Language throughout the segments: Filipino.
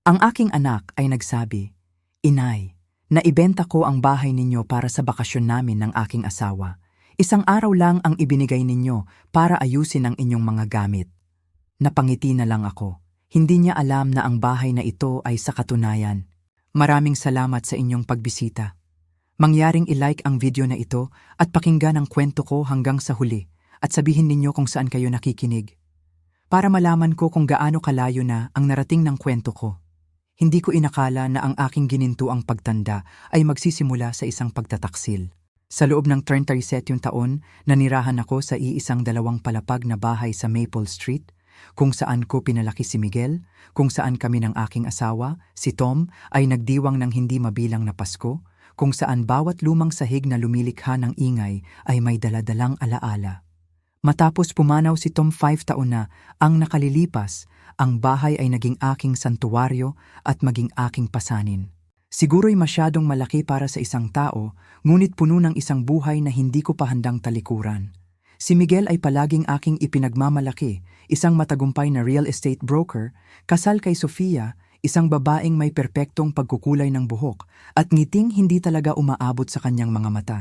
Ang aking anak ay nagsabi, "Inay, naibenta ko ang bahay ninyo para sa bakasyon namin ng aking asawa. Isang araw lang ang ibinigay ninyo para ayusin ang inyong mga gamit." Napangiti na lang ako. Hindi niya alam na ang bahay na ito ay sa katunayan. Maraming salamat sa inyong pagbisita. Mangyaring i-like ang video na ito at pakinggan ang kwento ko hanggang sa huli at sabihin ninyo kung saan kayo nakikinig. Para malaman ko kung gaano kalayo na ang narating ng kwento ko. Hindi ko inakala na ang aking ginintuang pagtanda ay magsisimula sa isang pagtataksil. Sa loob ng 37 taon, nanirahan ako sa iisang 2 palapag na bahay sa Maple Street, kung saan ko pinalaki si Miguel, kung saan kami ng aking asawa, si Tom, ay nagdiwang ng hindi mabilang na Pasko, kung saan bawat lumang sahig na lumilikha ng ingay ay may daladalang alaala. Matapos pumanaw si Tom 5 taon na ang nakalilipas, ang bahay ay naging aking santuwaryo at maging aking pasanin. Siguro'y masyadong malaki para sa isang tao, ngunit puno ng isang buhay na hindi ko pa handang talikuran. Si Miguel ay palaging aking ipinagmamalaki, isang matagumpay na real estate broker, kasal kay Sofia, isang babaeng may perpektong pagkukulay ng buhok at ngiting hindi talaga umaabot sa kanyang mga mata.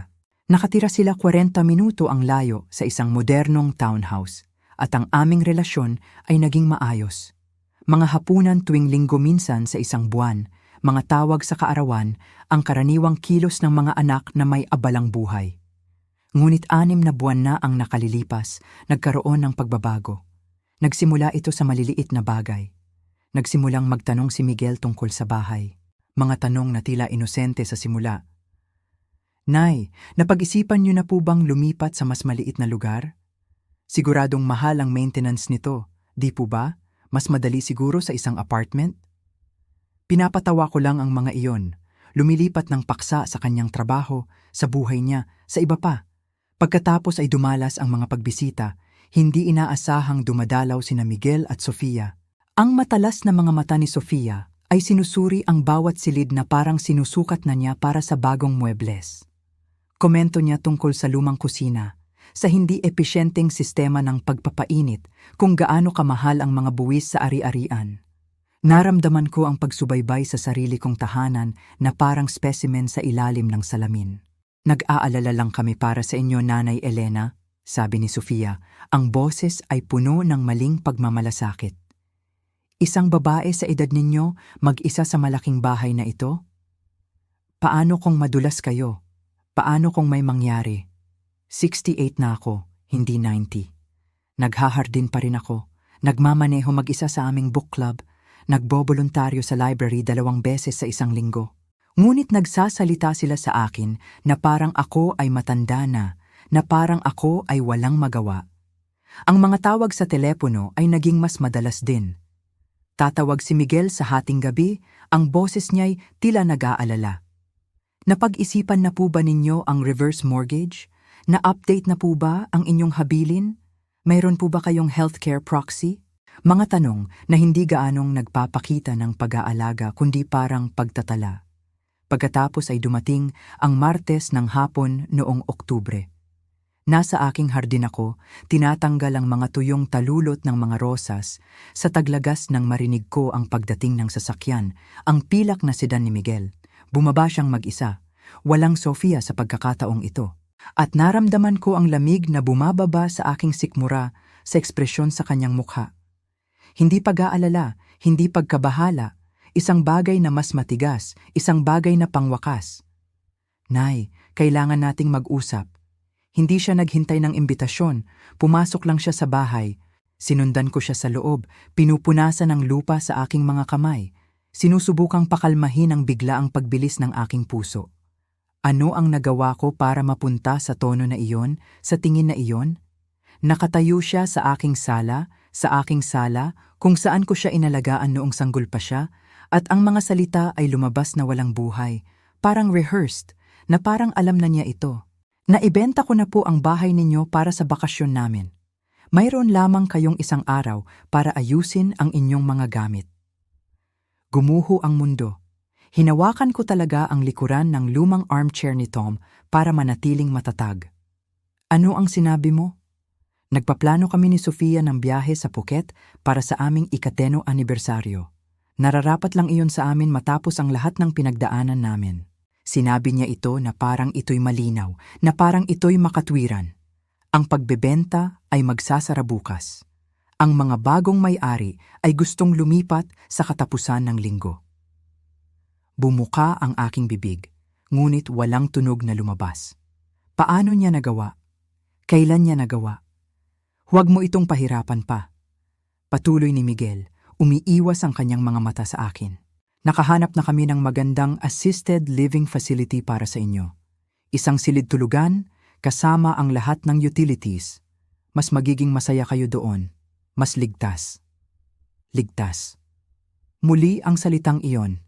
Nakatira sila 40 minuto ang layo sa isang modernong townhouse at ang aming relasyon ay naging maayos. Mga hapunan tuwing linggo minsan sa isang buwan, mga tawag sa kaarawan, ang karaniwang kilos ng mga anak na may abalang buhay. Ngunit 6 na buwan na ang nakalilipas, nagkaroon ng pagbabago. Nagsimula ito sa maliliit na bagay. Nagsimulang magtanong si Miguel tungkol sa bahay. Mga tanong na tila inosente sa simula. "Nay, napag-isipan niyo na po bang lumipat sa mas maliit na lugar? Siguradong mahal ang maintenance nito, di po ba? Mas madali siguro sa isang apartment?" Pinapatawa ko lang ang mga iyon. Lumilipat ng paksa sa kanyang trabaho, sa buhay niya, sa iba pa. Pagkatapos ay dumalas ang mga pagbisita, hindi inaasahang dumadalaw sina Miguel at Sofia. Ang matalas na mga mata ni Sofia ay sinusuri ang bawat silid na parang sinusukat na niya para sa bagong muebles. Komento niya tungkol sa lumang kusina, sa hindi episyenteng sistema ng pagpapainit, kung gaano kamahal ang mga buwis sa ari-arian. Naramdaman ko ang pagsubaybay sa sarili kong tahanan na parang specimen sa ilalim ng salamin. "Nag-aalala lang kami para sa inyo, Nanay Elena," sabi ni Sofia. Ang boses ay puno ng maling pagmamalasakit. "Isang babae sa edad ninyo, mag-isa sa malaking bahay na ito? Paano kung madulas kayo? Paano kung may mangyari? 68 na ako, hindi 90. Naghahardin pa rin ako. Nagmamaneho mag-isa sa aming book club. Nagboboluntaryo sa library 2 beses sa isang linggo. Ngunit nagsasalita sila sa akin na parang ako ay matanda na parang ako ay walang magawa. Ang mga tawag sa telepono ay naging mas madalas din. Tatawag si Miguel sa hating gabi, ang boses niya'y tila nag-aalala. Napag-isipan na po ba ninyo ang reverse mortgage? Na-update na po ba ang inyong habilin? Mayroon po ba kayong healthcare proxy? Mga tanong na hindi gaanong nagpapakita ng pag-aalaga kundi parang pagtatala. Pagkatapos ay dumating ang Martes ng hapon noong Oktubre. Nasa aking hardin ako, tinatanggal ang mga tuyong talulot ng mga rosas. Sa taglagas nang marinig ko ang pagdating ng sasakyan, ang pilak na sedan ni Miguel. Bumaba siyang mag-isa. Walang Sofia sa pagkakataong ito. At naramdaman ko ang lamig na bumababa sa aking sikmura sa ekspresyon sa kanyang mukha. Hindi pag-aalala, hindi pagkabahala, isang bagay na mas matigas, isang bagay na pangwakas. "Nay, kailangan nating mag-usap." Hindi siya naghintay ng imbitasyon, pumasok lang siya sa bahay. Sinundan ko siya sa loob, pinupunasan ng lupa sa aking mga kamay. Sinusubukang pakalmahin ang biglaang pagbilis ng aking puso. Ano ang nagawa ko para mapunta sa tono na iyon, sa tingin na iyon? Nakatayo siya sa aking sala, kung saan ko siya inalagaan noong sanggol pa siya, at ang mga salita ay lumabas na walang buhay, parang rehearsed, na parang alam na niya ito. "Naibenta ko na po ang bahay ninyo para sa bakasyon namin. Mayroon lamang kayong 1 araw para ayusin ang inyong mga gamit." Gumuho ang mundo. Hinawakan ko talaga ang likuran ng lumang armchair ni Tom para manatiling matatag. "Ano ang sinabi mo?" Nagpaplano kami ni Sofia ng biyahe sa Phuket para sa aming 10 anibersaryo. Nararapat lang iyon sa amin matapos ang lahat ng pinagdaanan namin. Sinabi niya ito na parang ito'y malinaw, na parang ito'y makatwiran. Ang pagbebenta ay magsasara bukas. Ang mga bagong may-ari ay gustong lumipat sa katapusan ng linggo. Bumuka ang aking bibig, ngunit walang tunog na lumabas. Paano niya nagawa? Kailan niya nagawa? Huwag mo itong pahirapan pa. Patuloy ni Miguel, umiiwas ang kanyang mga mata sa akin. Nakahanap na kami ng magandang assisted living facility para sa inyo. Isang silid tulugan, kasama ang lahat ng utilities. Mas magiging masaya kayo doon. Mas ligtas. Ligtas. Muli ang salitang iyon.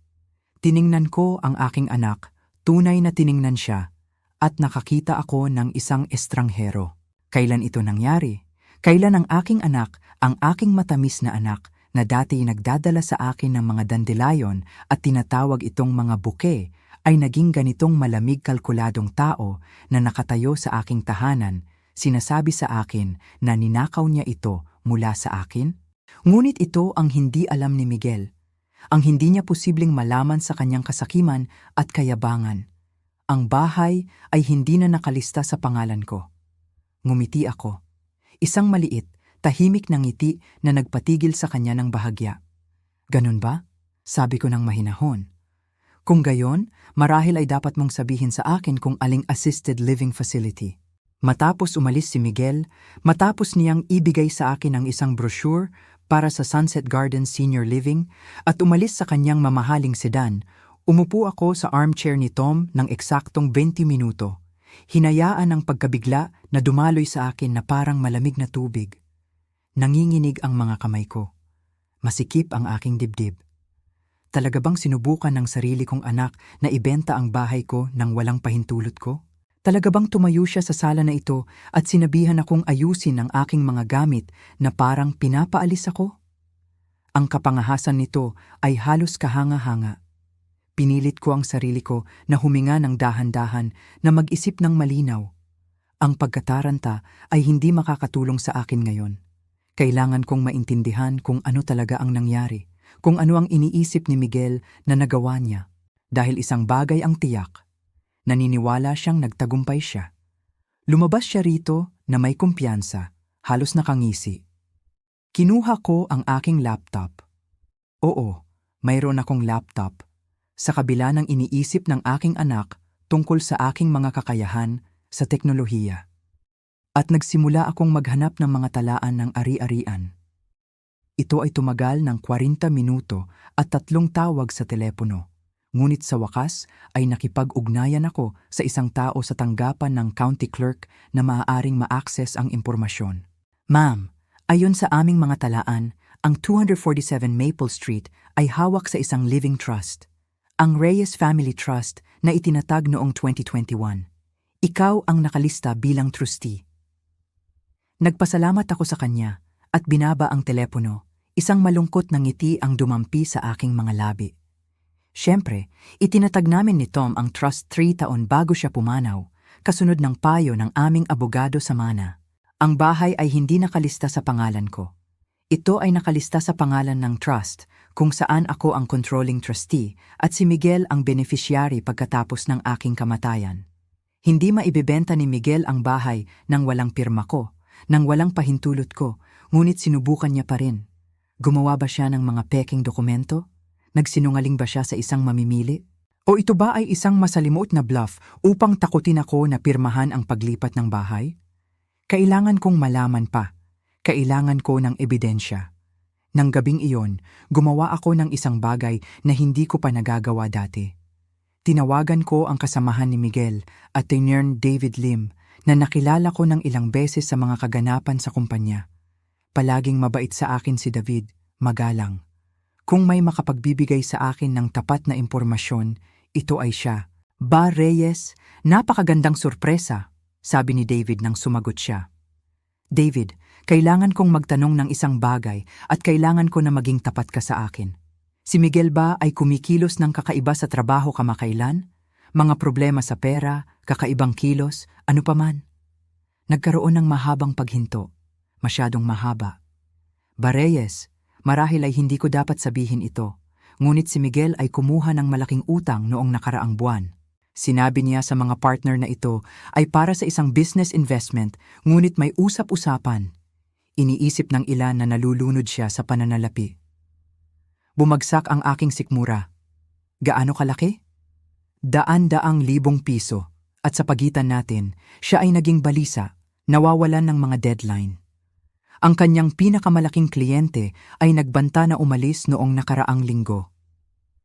Tiningnan ko ang aking anak, tunay na tiningnan siya, at nakakita ako ng isang estranghero. Kailan ito nangyari? Kailan ang aking anak, ang aking matamis na anak, na dati nagdadala sa akin ng mga dandelion at tinatawag itong mga buke, ay naging ganitong malamig kalkuladong tao na nakatayo sa aking tahanan, sinasabi sa akin na ninakaw niya ito mula sa akin? Ngunit ito ang hindi alam ni Miguel. Ang hindi niya posibleng malaman sa kanyang kasakiman at kayabangan. Ang bahay ay hindi na nakalista sa pangalan ko. Ngumiti ako. Isang maliit, tahimik na ngiti na nagpatigil sa kanya ng bahagya. Ganun ba? Sabi ko ng mahinahon. Kung gayon, marahil ay dapat mong sabihin sa akin kung aling assisted living facility. Matapos umalis si Miguel, matapos niyang ibigay sa akin ang isang brochure para sa Sunset Gardens Senior Living at umalis sa kanyang mamahaling sedan, umupo ako sa armchair ni Tom ng eksaktong 20 minuto. Hinayaan ang pagkabigla na dumaloy sa akin na parang malamig na tubig. Nanginginig ang mga kamay ko. Masikip ang aking dibdib. Talaga bang sinubukan ng sarili kong anak na ibenta ang bahay ko nang walang pahintulot ko? Talaga bang tumayo siya sa sala na ito at sinabihan akong ayusin ang aking mga gamit na parang pinapaalis ako? Ang kapangahasan nito ay halos kahanga-hanga. Pinilit ko ang sarili ko na huminga ng dahan-dahan na mag-isip ng malinaw. Ang pagkataranta ay hindi makakatulong sa akin ngayon. Kailangan kong maintindihan kung ano talaga ang nangyari, kung ano ang iniisip ni Miguel na nagawa niya. Dahil isang bagay ang tiyak. Naniniwala siyang nagtagumpay siya. Lumabas siya rito na may kumpiyansa, halos nakangisi. Kinuha ko ang aking laptop. Oo, mayroon akong laptop. Sa kabila ng iniisip ng aking anak tungkol sa aking mga kakayahan sa teknolohiya. At nagsimula akong maghanap ng mga talaan ng ari-arian. Ito ay tumagal ng 40 minuto at 3 tawag sa telepono. Ngunit sa wakas ay nakipag-ugnayan ako sa isang tao sa tanggapan ng county clerk na maaaring ma-access ang impormasyon. Ma'am, ayon sa aming mga talaan, ang 247 Maple Street ay hawak sa isang living trust. Ang Reyes Family Trust na itinatag noong 2021. Ikaw ang nakalista bilang trustee. Nagpasalamat ako sa kanya at binaba ang telepono. Isang malungkot na ngiti ang dumampi sa aking mga labi. Siyempre, itinatag namin ni Tom ang trust 3 taon bago siya pumanaw, kasunod ng payo ng aming abogado sa mana. Ang bahay ay hindi nakalista sa pangalan ko. Ito ay nakalista sa pangalan ng trust, kung saan ako ang controlling trustee at si Miguel ang beneficiary pagkatapos ng aking kamatayan. Hindi maibebenta ni Miguel ang bahay nang walang pirma ko, nang walang pahintulot ko, ngunit sinubukan niya pa rin. Gumawa ba siya ng mga peking dokumento? Nagsinungaling ba siya sa isang mamimili? O ito ba ay isang masalimuot na bluff upang takutin ako na pirmahan ang paglipat ng bahay? Kailangan kong malaman pa. Kailangan ko ng ebidensya. Nang gabing iyon, gumawa ako ng isang bagay na hindi ko pa nagagawa dati. Tinawagan ko ang kasamahan ni Miguel at Attorney David Lim na nakilala ko ng ilang beses sa mga kaganapan sa kumpanya. Palaging mabait sa akin si David, magalang. Kung may makapagbibigay sa akin ng tapat na impormasyon, ito ay siya. Ba Reyes, napakagandang sorpresa, sabi ni David nang sumagot siya. David, kailangan kong magtanong ng isang bagay at kailangan ko na maging tapat ka sa akin. Si Miguel ba ay kumikilos ng kakaiba sa trabaho kamakailan? Mga problema sa pera, kakaibang kilos, ano pa man? Nagkaroon ng mahabang paghinto. Masyadong mahaba. Ba Reyes, marahil ay hindi ko dapat sabihin ito. Ngunit si Miguel ay kumuha ng malaking utang noong nakaraang buwan. Sinabi niya sa mga partner na ito ay para sa isang business investment, ngunit may usap-usapan. Iniisip ng ilan na nalulunod siya sa pananalapi. Bumagsak ang aking sikmura. Gaano kalaki? Daan-daang libong piso. At sa pagitan natin, siya ay naging balisa, nawawalan ng mga deadline. Ang kanyang pinakamalaking kliyente ay nagbanta na umalis noong nakaraang linggo.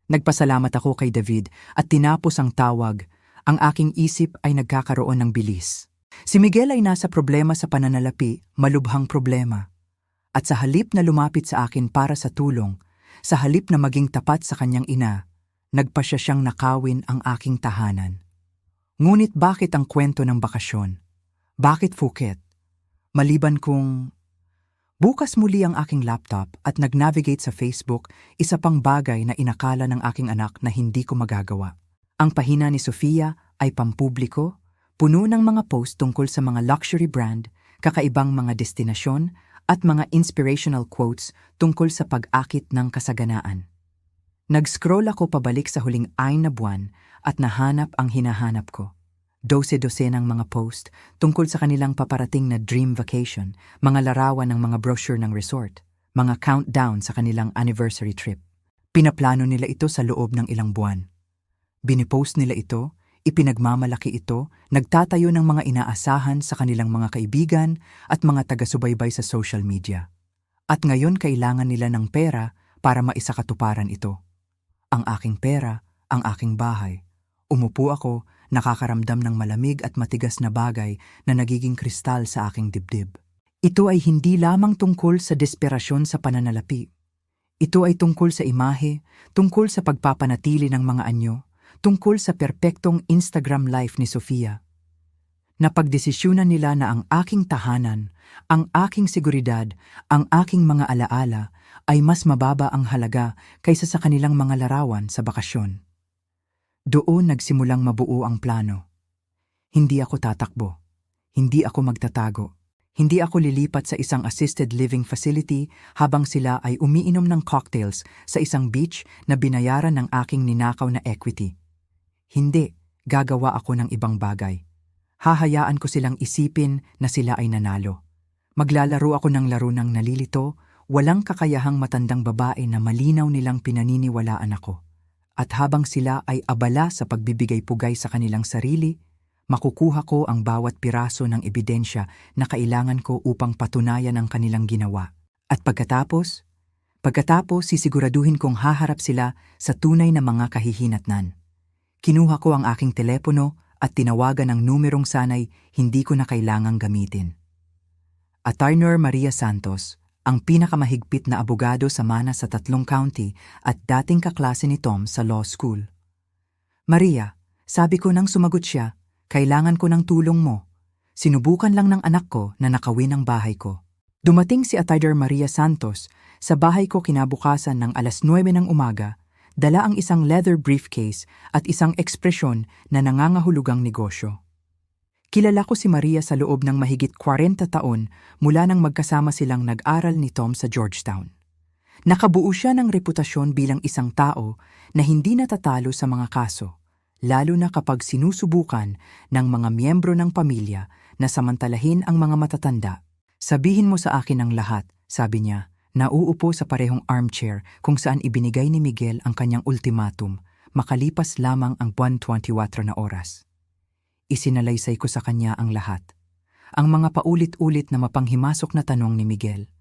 Nagpasalamat ako kay David at tinapos ang tawag. Ang aking isip ay nagkakaroon ng bilis. Si Miguel ay nasa problema sa pananalapi, malubhang problema. At sa halip na lumapit sa akin para sa tulong, sa halip na maging tapat sa kanyang ina, nagpasya siyang nakawin ang aking tahanan. Ngunit bakit ang kwento ng bakasyon? Bakit Phuket? Maliban kung bukas muli ang aking laptop at nag-navigate sa Facebook, isa pang bagay na inakala ng aking anak na hindi ko magagawa. Ang pahina ni Sofia ay pampubliko, puno ng mga post tungkol sa mga luxury brand, kakaibang mga destinasyon, at mga inspirational quotes tungkol sa pag-akit ng kasaganaan. Nag-scroll ako pabalik sa huling 6 na buwan at nahanap ang hinahanap ko. 12 ng mga post tungkol sa kanilang paparating na dream vacation, mga larawan ng mga brochure ng resort, mga countdown sa kanilang anniversary trip. Pinaplano nila ito sa loob ng ilang buwan. Binipost nila ito, ipinagmamalaki ito, nagtatayo ng mga inaasahan sa kanilang mga kaibigan at mga taga-subaybay sa social media. At ngayon kailangan nila ng pera para maisakatuparan ito. Ang aking pera, ang aking bahay. Umupo ako, nakakaramdam ng malamig at matigas na bagay na nagiging kristal sa aking dibdib. Ito ay hindi lamang tungkol sa desperasyon sa pananalapi. Ito ay tungkol sa imahe, tungkol sa pagpapanatili ng mga anyo, tungkol sa perpektong Instagram life ni Sofia. Napagdesisyunan nila na ang aking tahanan, ang aking seguridad, ang aking mga alaala ay mas mababa ang halaga kaysa sa kanilang mga larawan sa bakasyon. Doon nagsimulang mabuo ang plano. Hindi ako tatakbo. Hindi ako magtatago. Hindi ako lilipat sa isang assisted living facility habang sila ay umiinom ng cocktails sa isang beach na binayaran ng aking ninakaw na equity. Hindi, gagawa ako ng ibang bagay. Hahayaan ko silang isipin na sila ay nanalo. Maglalaro ako ng laro ng nalilito, walang kakayahang matandang babae na malinaw nilang pinaniniwalaan ako. At habang sila ay abala sa pagbibigay-pugay sa kanilang sarili, makukuha ko ang bawat piraso ng ebidensya na kailangan ko upang patunayan ang kanilang ginawa. At pagkatapos sisiguraduhin kong haharap sila sa tunay na mga kahihinatnan. Kinuha ko ang aking telepono at tinawagan ang numerong sanay hindi ko na kailangang gamitin. Attorney Maria Santos, ang pinakamahigpit na abogado sa mana sa 3 county at dating kaklase ni Tom sa law school. Maria, sabi ko nang sumagot siya, kailangan ko ng tulong mo. Sinubukan lang ng anak ko na nakawin ang bahay ko. Dumating si Attorney Maria Santos sa bahay ko kinabukasan ng 9:00 ng umaga, dala ang isang leather briefcase at isang ekspresyon na nangangahulugang negosyo. Kilala ko si Maria sa loob ng mahigit 40 taon mula nang magkasama silang nag-aral ni Tom sa Georgetown. Nakabuo siya ng reputasyon bilang isang tao na hindi natatalo sa mga kaso, lalo na kapag sinusubukan ng mga miyembro ng pamilya na samantalahin ang mga matatanda. Sabihin mo sa akin ang lahat, sabi niya, nauupo sa parehong armchair kung saan ibinigay ni Miguel ang kanyang ultimatum, makalipas lamang ang 1:24 na oras. Isinalaysay ko sa kanya ang lahat. Ang mga paulit-ulit na mapanghimasok na tanong ni Miguel,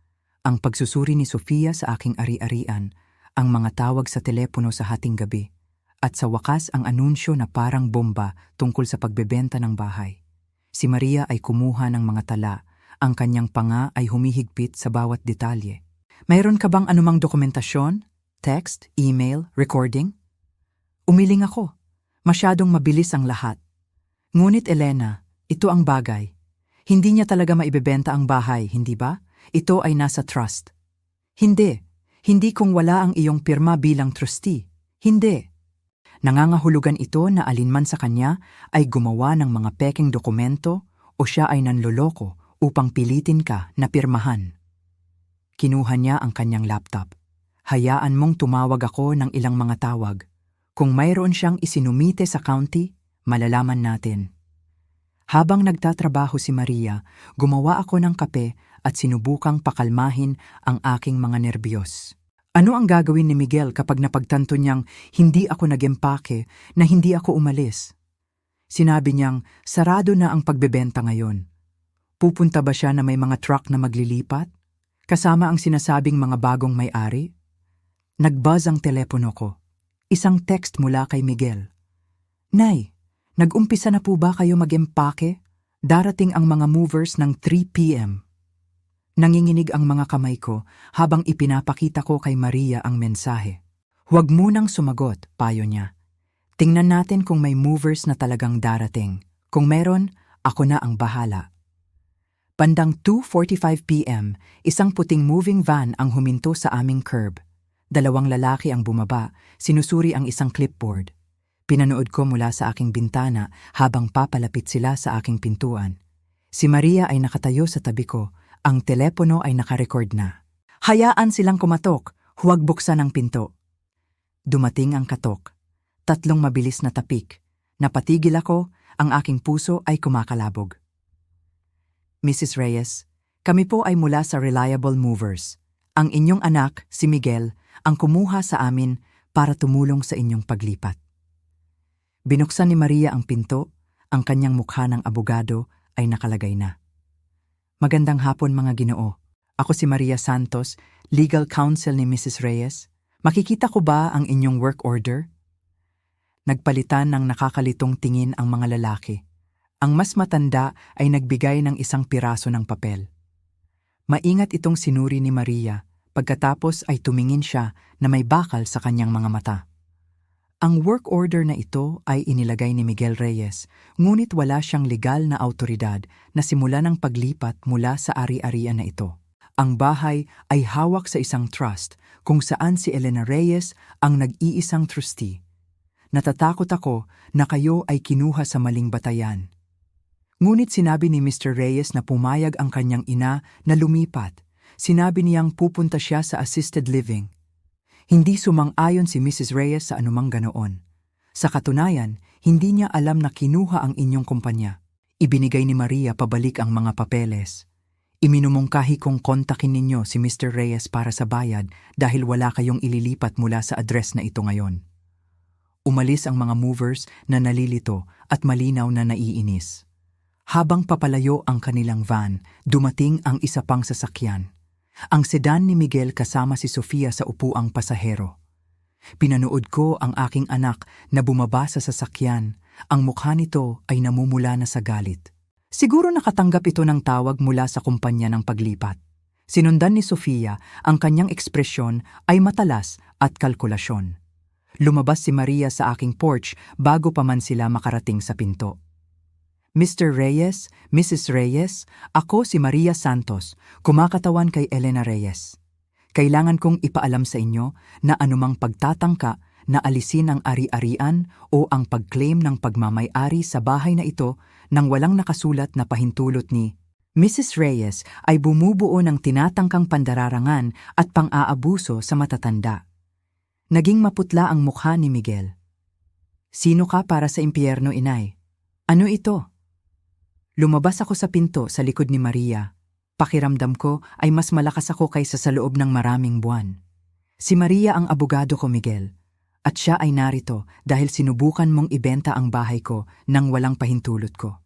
ang pagsusuri ni Sofia sa aking ari-arian, ang mga tawag sa telepono sa hating gabi, at sa wakas ang anunsyo na parang bomba tungkol sa pagbebenta ng bahay. Si Maria ay kumuha ng mga tala, ang kanyang panga ay humihigpit sa bawat detalye. Mayroon ka bang anumang dokumentasyon? Text, email, recording? Umiling ako. Masyadong mabilis ang lahat. Ngunit Elena, ito ang bagay. Hindi niya talaga maibebenta ang bahay, hindi ba? Ito ay nasa trust. Hindi. Hindi kung wala ang iyong pirma bilang trustee. Hindi. Nangangahulugan ito na alinman sa kanya ay gumawa ng mga pekeng dokumento o siya ay nanloloko upang pilitin ka na pirmahan. Kinuha niya ang kanyang laptop. Hayaan mong tumawag ako ng ilang mga tawag. Kung mayroon siyang isinumite sa county, malalaman natin. Habang nagtatrabaho si Maria, gumawa ako ng kape at sinubukang pakalmahin ang aking mga nerbiyos. Ano ang gagawin ni Miguel kapag napagtanto niyang hindi ako nag-empake, na hindi ako umalis? Sinabi niyang sarado na ang pagbebenta ngayon. Pupunta ba siya na may mga truck na maglilipat? Kasama ang sinasabing mga bagong may-ari? Nag-buzz ang telepono ko. Isang text mula kay Miguel. Nay, nag-umpisa na po ba kayo mag-empake? Darating ang mga movers ng 3 p.m. Nanginginig ang mga kamay ko habang ipinapakita ko kay Maria ang mensahe. Huwag munang sumagot, payo niya. Tingnan natin kung may movers na talagang darating. Kung meron, ako na ang bahala. Bandang 2:45 p.m., isang puting moving van ang huminto sa aming curb. 2 lalaki ang bumaba, sinusuri ang isang clipboard. Pinanood ko mula sa aking bintana habang papalapit sila sa aking pintuan. Si Maria ay nakatayo sa tabi ko, ang telepono ay nakarecord na. Hayaan silang kumatok, huwag buksan ang pinto. Dumating ang katok. 3 mabilis na tapik. Napatigil ako, ang aking puso ay kumakalabog. Mrs. Reyes, kami po ay mula sa Reliable Movers. Ang inyong anak, si Miguel, ang kumuha sa amin para tumulong sa inyong paglipat. Binuksan ni Maria ang pinto, ang kanyang mukha ng abogado ay nakalagay na. Magandang hapon mga Ginoo. Ako si Maria Santos, legal counsel ni Mrs. Reyes. Makikita ko ba ang inyong work order? Nagpalitan ng nakakalitong tingin ang mga lalaki. Ang mas matanda ay nagbigay ng isang piraso ng papel. Maingat itong sinuri ni Maria, pagkatapos ay tumingin siya na may bakal sa kanyang mga mata. Ang work order na ito ay inilagay ni Miguel Reyes, ngunit wala siyang legal na autoridad na simulan ang paglipat mula sa ari-arian na ito. Ang bahay ay hawak sa isang trust kung saan si Elena Reyes ang nag-iisang trustee. Natatakot ako na kayo ay kinuha sa maling batayan. Ngunit sinabi ni Mr. Reyes na pumayag ang kanyang ina na lumipat. Sinabi niyang pupunta siya sa assisted living. Hindi sumang-ayon si Mrs. Reyes sa anumang ganoon. Sa katunayan, hindi niya alam na kinuha ang inyong kumpanya. Ibinigay ni Maria pabalik ang mga papeles. Iminumungkahi kong kontakin ninyo si Mr. Reyes para sa bayad dahil wala kayong ililipat mula sa address na ito ngayon. Umalis ang mga movers na nalilito at malinaw na naiinis. Habang papalayo ang kanilang van, dumating ang isa pang sasakyan. Ang sedan ni Miguel kasama si Sofia sa upuang pasahero. Pinanood ko ang aking anak na bumaba sa sasakyan. Ang mukha nito ay namumula na sa galit. Siguro nakatanggap ito ng tawag mula sa kumpanya ng paglipat. Sinundan ni Sofia, ang kanyang ekspresyon ay matalas at kalkulasyon. Lumabas si Maria sa aking porch bago pa man sila makarating sa pinto. Mr. Reyes, Mrs. Reyes, ako si Maria Santos, kumakatawan kay Elena Reyes. Kailangan kong ipaalam sa inyo na anumang pagtatangka na alisin ang ari-arian o ang pag-claim ng pagmamay-ari sa bahay na ito nang walang nakasulat na pahintulot ni Mrs. Reyes ay bumubuo ng tinatangkang pandararangan at pang-aabuso sa matatanda. Naging maputla ang mukha ni Miguel. Sino ka para sa impyerno, inay? Ano ito? Lumabas ako sa pinto sa likod ni Maria. Pakiramdam ko ay mas malakas ako kaysa sa loob ng maraming buwan. Si Maria ang abogado ko, Miguel. At siya ay narito dahil sinubukan mong ibenta ang bahay ko nang walang pahintulot ko.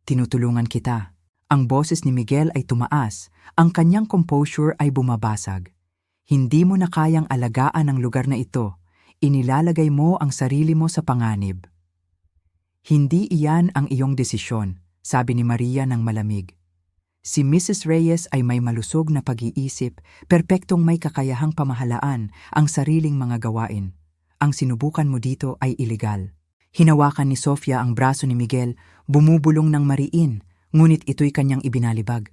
Tinutulungan kita. Ang boses ni Miguel ay tumaas, ang kanyang composure ay bumabasag. Hindi mo na kayang alagaan ang lugar na ito. Inilalagay mo ang sarili mo sa panganib. Hindi iyan ang iyong desisyon, sabi ni Maria ng malamig. Si Mrs. Reyes ay may malusog na pag-iisip, perpektong may kakayahang pamahalaan ang sariling mga gawain. Ang sinubukan mo dito ay ilegal. Hinawakan ni Sofia ang braso ni Miguel, bumubulong ng mariin, ngunit ito'y kanyang ibinalibag.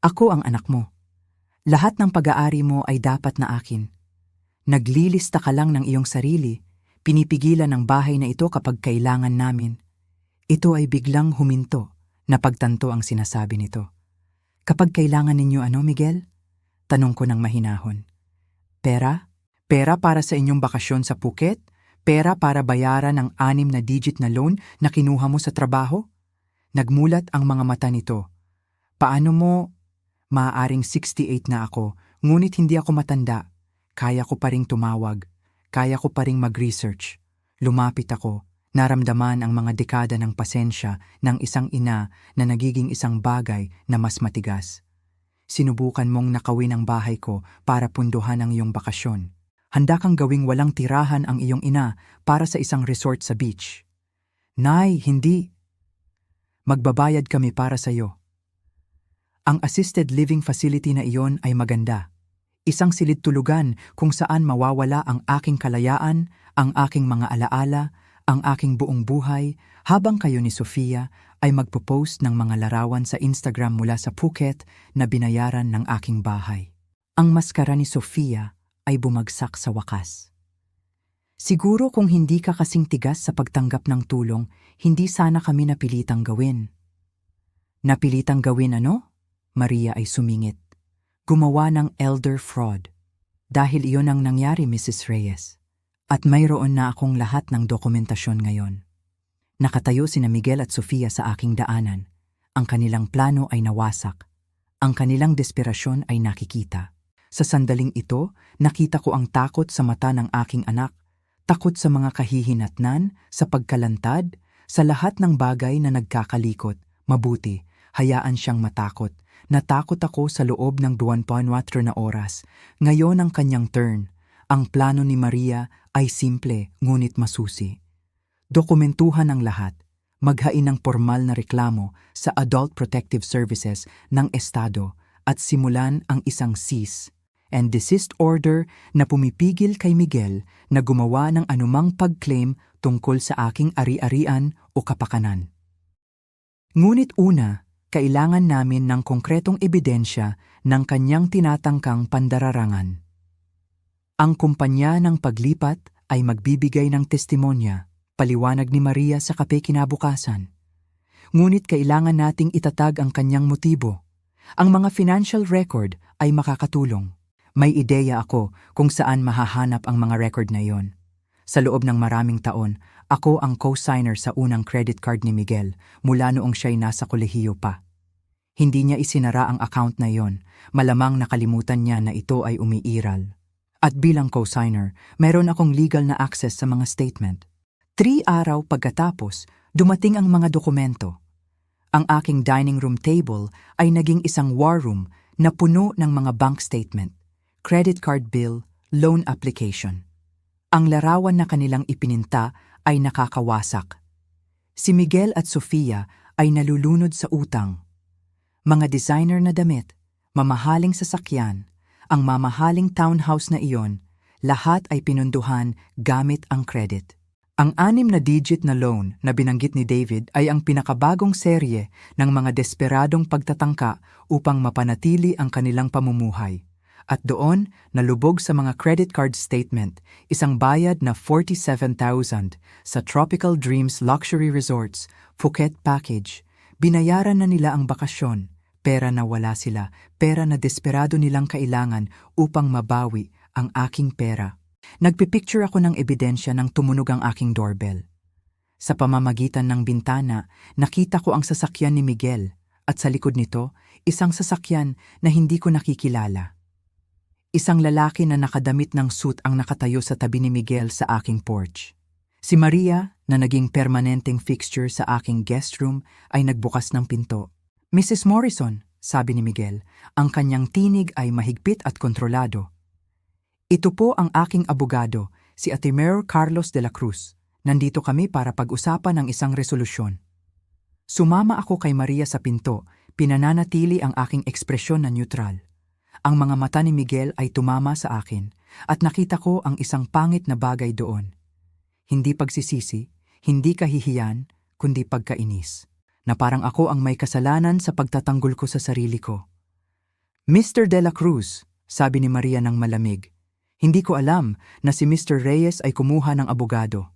Ako ang anak mo. Lahat ng pag-aari mo ay dapat na akin. Naglilista ka lang ng iyong sarili, pinipigilan ang bahay na ito kapag kailangan namin. Ito ay biglang huminto na pagtanto ang sinasabi nito. Kapag kailangan ninyo ano, Miguel? Tanong ko ng mahinahon. Pera? Pera para sa inyong bakasyon sa Phuket? Pera para bayaran ang 6 na digit na loan na kinuha mo sa trabaho? Nagmulat ang mga mata nito. Paano mo? Maaaring 68 na ako, ngunit hindi ako matanda. Kaya ko pa ring tumawag. Kaya ko pa ring mag-research. Lumapit ako. Naramdaman ang mga dekada ng pasensya ng isang ina na nagiging isang bagay na mas matigas. Sinubukan mong nakawin ang bahay ko para punduhan ang iyong bakasyon. Handa kang gawing walang tirahan ang iyong ina para sa isang resort sa beach. Nay, hindi. Magbabayad kami para sa iyo. Ang assisted living facility na iyon ay maganda. Isang silid tulugan kung saan mawawala ang aking kalayaan, ang aking mga alaala, ang aking buong buhay, habang kayo ni Sofia ay magpo-post ng mga larawan sa Instagram mula sa Phuket na binayaran ng aking bahay. Ang maskara ni Sofia ay bumagsak sa wakas. Siguro kung hindi ka kasing tigas sa pagtanggap ng tulong, hindi sana kami napilitang gawin. Napilitang gawin ano? Maria ay sumingit. Gumawa ng elder fraud. Dahil iyon ang nangyari, Mrs. Reyes. At mayroon na akong lahat ng dokumentasyon ngayon. Nakatayo sina Miguel at Sofia sa aking daanan. Ang kanilang plano ay nawasak. Ang kanilang desperasyon ay nakikita. Sa sandaling ito, nakita ko ang takot sa mata ng aking anak, takot sa mga kahihinatnan, sa pagkalantad, sa lahat ng bagay na nagkakalikot. Mabuti, hayaan siyang matakot. Natakot ako sa loob ng 24 na oras. Ngayon ang kanyang turn. Ang plano ni Maria ay simple ngunit masusi. Dokumentuhan ang lahat. Maghain ng formal na reklamo sa Adult Protective Services ng Estado at simulan ang isang cease and desist order na pumipigil kay Miguel na gumawa ng anumang pag-claim tungkol sa aking ari-arian o kapakanan. Ngunit una, kailangan namin ng konkretong ebidensya ng kanyang tinatangkang pandararangan. Ang kumpanya ng paglipat ay magbibigay ng testimonya, paliwanag ni Maria sa kape kinabukasan. Ngunit kailangan nating itatag ang kanyang motibo. Ang mga financial record ay makakatulong. May ideya ako kung saan mahahanap ang mga record na iyon. Sa loob ng maraming taon, ako ang co-signer sa unang credit card ni Miguel mula noong siya'y nasa kolehiyo pa. Hindi niya isinara ang account na iyon, malamang nakalimutan niya na ito ay umiiral. At bilang co-signer, meron akong legal na access sa mga statement. 3 araw pagkatapos, dumating ang mga dokumento. Ang aking dining room table ay naging isang war room na puno ng mga bank statement, credit card bill, loan application. Ang larawan na kanilang ipininta ay nakakawasak. Si Miguel at Sofia ay nalulunod sa utang. Mga designer na damit, mamahaling sasakyan, ang mamahaling townhouse na iyon, lahat ay pinunduhan gamit ang credit. Ang 6 na digit na loan na binanggit ni David ay ang pinakabagong serye ng mga desperadong pagtatangka upang mapanatili ang kanilang pamumuhay. At doon, nalubog sa mga credit card statement, isang bayad na 47,000 sa Tropical Dreams Luxury Resorts, Phuket Package. Binayaran na nila ang bakasyon, pera na wala sila, pera na desperado nilang kailangan upang mabawi ang aking pera. Nagpipicture ako ng ebidensya nang tumunog ang aking doorbell. Sa pamamagitan ng bintana, nakita ko ang sasakyan ni Miguel at sa likod nito, isang sasakyan na hindi ko nakikilala. Isang lalaki na nakadamit ng suit ang nakatayo sa tabi ni Miguel sa aking porch. Si Maria, na naging permanenteng fixture sa aking guest room, ay nagbukas ng pinto. "Mrs. Morrison," sabi ni Miguel, ang kanyang tinig ay mahigpit at kontrolado. "Ito po ang aking abogado, si Atimero Carlos de la Cruz. Nandito kami para pag-usapan ang isang resolusyon." Sumama ako kay Maria sa pinto, pinananatili ang aking ekspresyon na neutral. Ang mga mata ni Miguel ay tumama sa akin at nakita ko ang isang pangit na bagay doon. Hindi pagsisisi, hindi kahihiyan, kundi pagkainis. Na parang ako ang may kasalanan sa pagtatanggol ko sa sarili ko. "Mr. De La Cruz," sabi ni Maria ng malamig, "hindi ko alam na si Mr. Reyes ay kumuha ng abogado."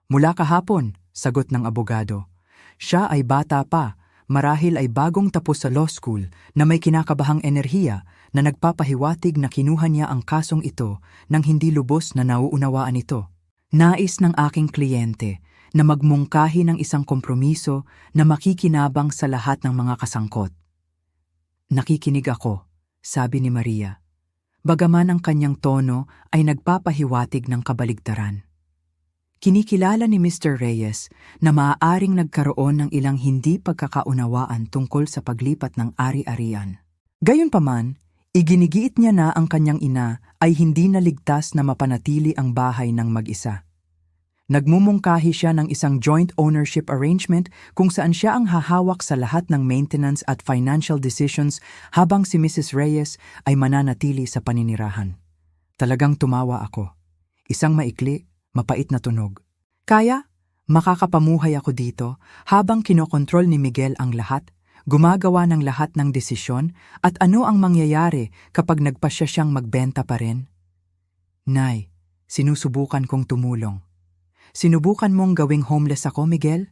"Mula kahapon," sagot ng abogado. "Siya ay bata pa, Marahil ay bagong tapos sa law school na may kinakabahang enerhiya na nagpapahiwatig na kinuha niya ang kasong ito nang hindi lubos na nauunawaan ito. Nais ng aking kliyente na magmungkahi ng isang kompromiso na makikinabang sa lahat ng mga kasangkot. Nakikinig ako, sabi ni Maria. Bagaman ang kanyang tono ay nagpapahiwatig ng kabaligtaran. Kinikilala ni Mr. Reyes na maaaring nagkaroon ng ilang hindi pagkakaunawaan tungkol sa paglipat ng ari-arian. Gayunpaman, iginigiit niya na ang kanyang ina ay hindi naligtas na mapanatili ang bahay ng mag-isa. Nagmumungkahi siya ng isang joint ownership arrangement kung saan siya ang hahawak sa lahat ng maintenance at financial decisions habang si Mrs. Reyes ay mananatili sa paninirahan. Talagang tumawa ako. Isang maikli, mapait na tunog. Kaya, makakapamuhay ako dito habang kinokontrol ni Miguel ang lahat, gumagawa ng lahat ng desisyon at ano ang mangyayari kapag nagpasya siyang magbenta pa rin? Nay, sinusubukan kong tumulong. Sinubukan mong gawing homeless ako, Miguel?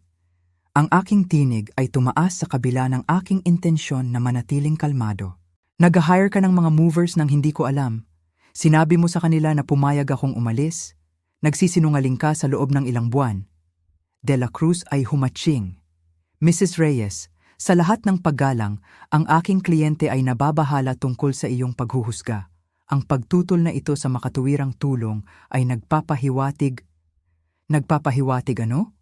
Ang aking tinig ay tumaas sa kabila ng aking intensyon na manatiling kalmado. Nag-hire ka ng mga movers nang hindi ko alam. Sinabi mo sa kanila na pumayag akong umalis. Nagsisinungaling ka sa loob ng ilang buwan. De la Cruz ay humatsing. Mrs. Reyes, sa lahat ng paggalang, ang aking kliyente ay nababahala tungkol sa iyong paghuhusga. Ang pagtutol na ito sa makatuwirang tulong ay nagpapahiwatig ano?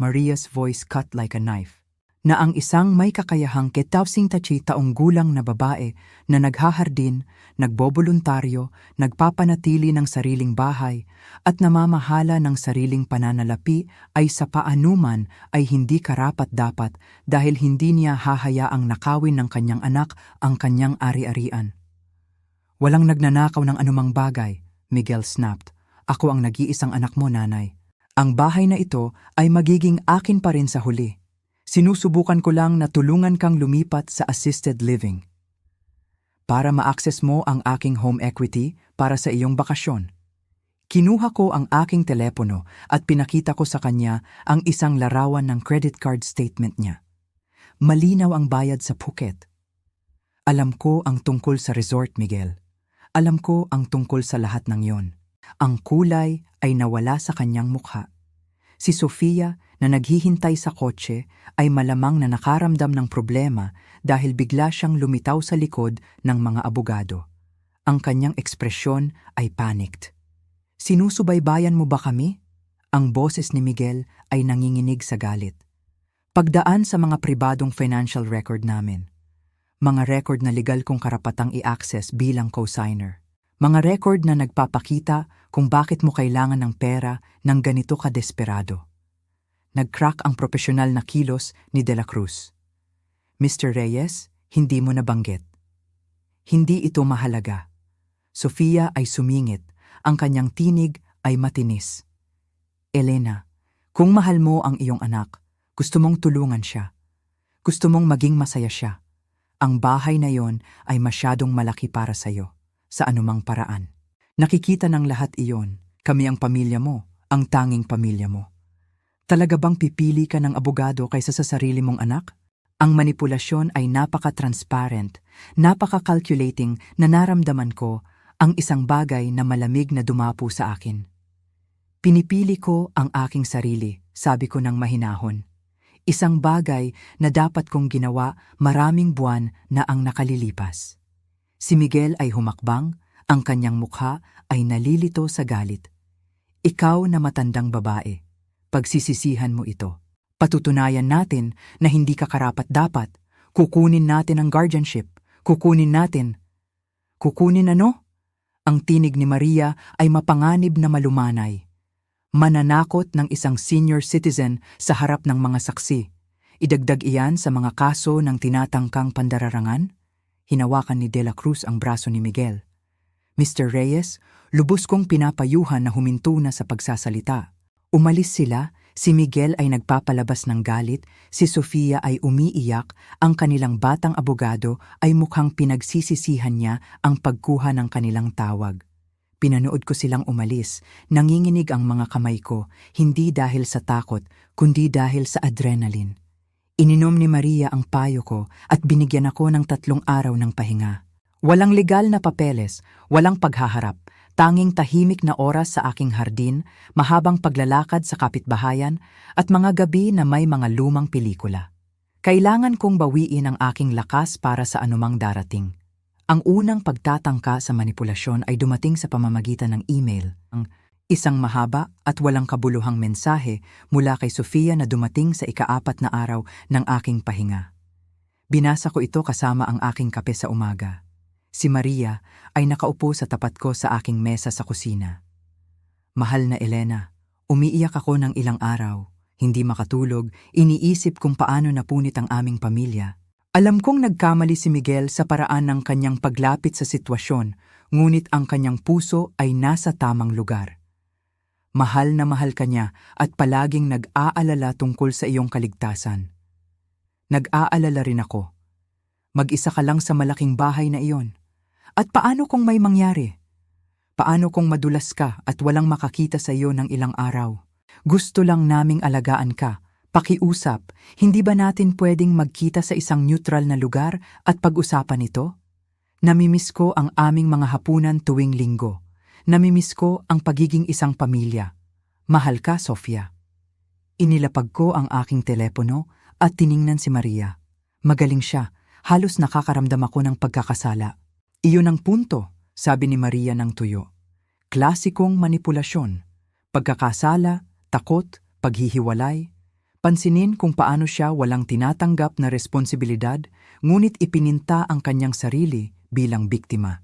Maria's voice cut like a knife. Na ang isang may kakayahang ketawsing taong gulang na babae na naghahardin, nagboboluntaryo, nagpapanatili ng sariling bahay at namamahala ng sariling pananalapi ay sa paanuman ay hindi karapat-dapat dahil hindi niya hahayaang nakawin ng kanyang anak ang kanyang ari-arian. Walang nagnanakaw ng anumang bagay, Miguel snapped. Ako ang nag-iisang anak mo, nanay. Ang bahay na ito ay magiging akin pa rin sa huli. Sinusubukan ko lang na tulungan kang lumipat sa assisted living. Para ma-access mo ang aking home equity para sa iyong bakasyon. Kinuha ko ang aking telepono at pinakita ko sa kanya ang isang larawan ng credit card statement niya. Malinaw ang bayad sa Phuket. Alam ko ang tungkol sa resort, Miguel. Alam ko ang tungkol sa lahat ng yon. Ang kulay ay nawala sa kanyang mukha. Si Sofia na naghihintay sa kotse ay malamang na nakaramdam ng problema dahil bigla siyang lumitaw sa likod ng mga abogado. Ang kanyang ekspresyon ay panicked. Sinusubaybayan mo ba kami? Ang boses ni Miguel ay nanginginig sa galit. Pagdaan sa mga pribadong financial record namin. Mga record na legal kong karapatang i-access bilang co-signer. Mga record na nagpapakita kung bakit mo kailangan ng pera ng ganito kadesperado. Nag-crack ang profesional na kilos ni De La Cruz. Mr. Reyes, hindi mo nabanggit. Hindi ito mahalaga. Sofia ay sumingit, ang kanyang tinig ay matinis. Elena, kung mahal mo ang iyong anak, gusto mong tulungan siya. Gusto mong maging masaya siya. Ang bahay na yon ay masyadong malaki para sa'yo. Sa anumang paraan. Nakikita ng lahat iyon, kami ang pamilya mo, ang tanging pamilya mo. Talaga bang pipili ka ng abogado kaysa sa sarili mong anak? Ang manipulasyon ay napaka-transparent, napaka-calculating na naramdaman ko ang isang bagay na malamig na dumapo sa akin. Pinipili ko ang aking sarili, sabi ko ng mahinahon. Isang bagay na dapat kong ginawa maraming buwan na ang nakalilipas. Si Miguel ay humakbang, ang kanyang mukha ay nalilito sa galit. Ikaw na matandang babae, pagsisisihan mo ito. Patutunayan natin na hindi ka karapat-dapat. Kukunin natin ang guardianship. Kukunin ano? Ang tinig ni Maria ay mapanganib na malumanay. Mananakot ng isang senior citizen sa harap ng mga saksi. Idagdag iyan sa mga kaso ng tinatangkang pandararangan? Hinawakan ni De La Cruz ang braso ni Miguel. Mr. Reyes, lubos kong pinapayuhan na huminto na sa pagsasalita. Umalis sila, si Miguel ay nagpapalabas ng galit, si Sofia ay umiiyak, ang kanilang batang abogado ay mukhang pinagsisisihan niya ang pagkuha ng kanilang tawag. Pinanood ko silang umalis, nanginginig ang mga kamay ko, hindi dahil sa takot, kundi dahil sa adrenaline. Ininom ni Maria ang payo ko at binigyan ako ng 3 araw ng pahinga. Walang legal na papeles, walang paghaharap, tanging tahimik na oras sa aking hardin, mahabang paglalakad sa kapitbahayan at mga gabi na may mga lumang pelikula. Kailangan kong bawiin ang aking lakas para sa anumang darating. Ang unang pagtatangka sa manipulasyon ay dumating sa pamamagitan ng email. Isang mahaba at walang kabuluhang mensahe mula kay Sofia na dumating sa ika-4 na araw ng aking pahinga. Binasa ko ito kasama ang aking kape sa umaga. Si Maria ay nakaupo sa tapat ko sa aking mesa sa kusina. Mahal na Elena, umiiyak ako ng ilang araw. Hindi makatulog, iniisip kung paano napunit ang aming pamilya. Alam kong nagkamali si Miguel sa paraan ng kanyang paglapit sa sitwasyon, ngunit ang kanyang puso ay nasa tamang lugar. Mahal na mahal ka niya at palaging nag-aalala tungkol sa iyong kaligtasan. Nag-aalala rin ako. Mag-isa ka lang sa malaking bahay na iyon. At paano kung may mangyari? Paano kung madulas ka at walang makakita sa iyo ng ilang araw? Gusto lang naming alagaan ka, pakiusap, hindi ba natin pwedeng magkita sa isang neutral na lugar at pag-usapan ito? Namimiss ko ang aming mga hapunan tuwing linggo. Namimiss ko ang pagiging isang pamilya. Mahal ka, Sofia. Inilapag ko ang aking telepono at tiningnan si Maria. Magaling siya, halos nakakaramdam ako ng pagkakasala. Iyon ang punto, sabi ni Maria ng tuyo. Klasikong manipulasyon. Pagkakasala, takot, paghihiwalay. Pansinin kung paano siya walang tinatanggap na responsibilidad, ngunit ipininta ang kanyang sarili bilang biktima.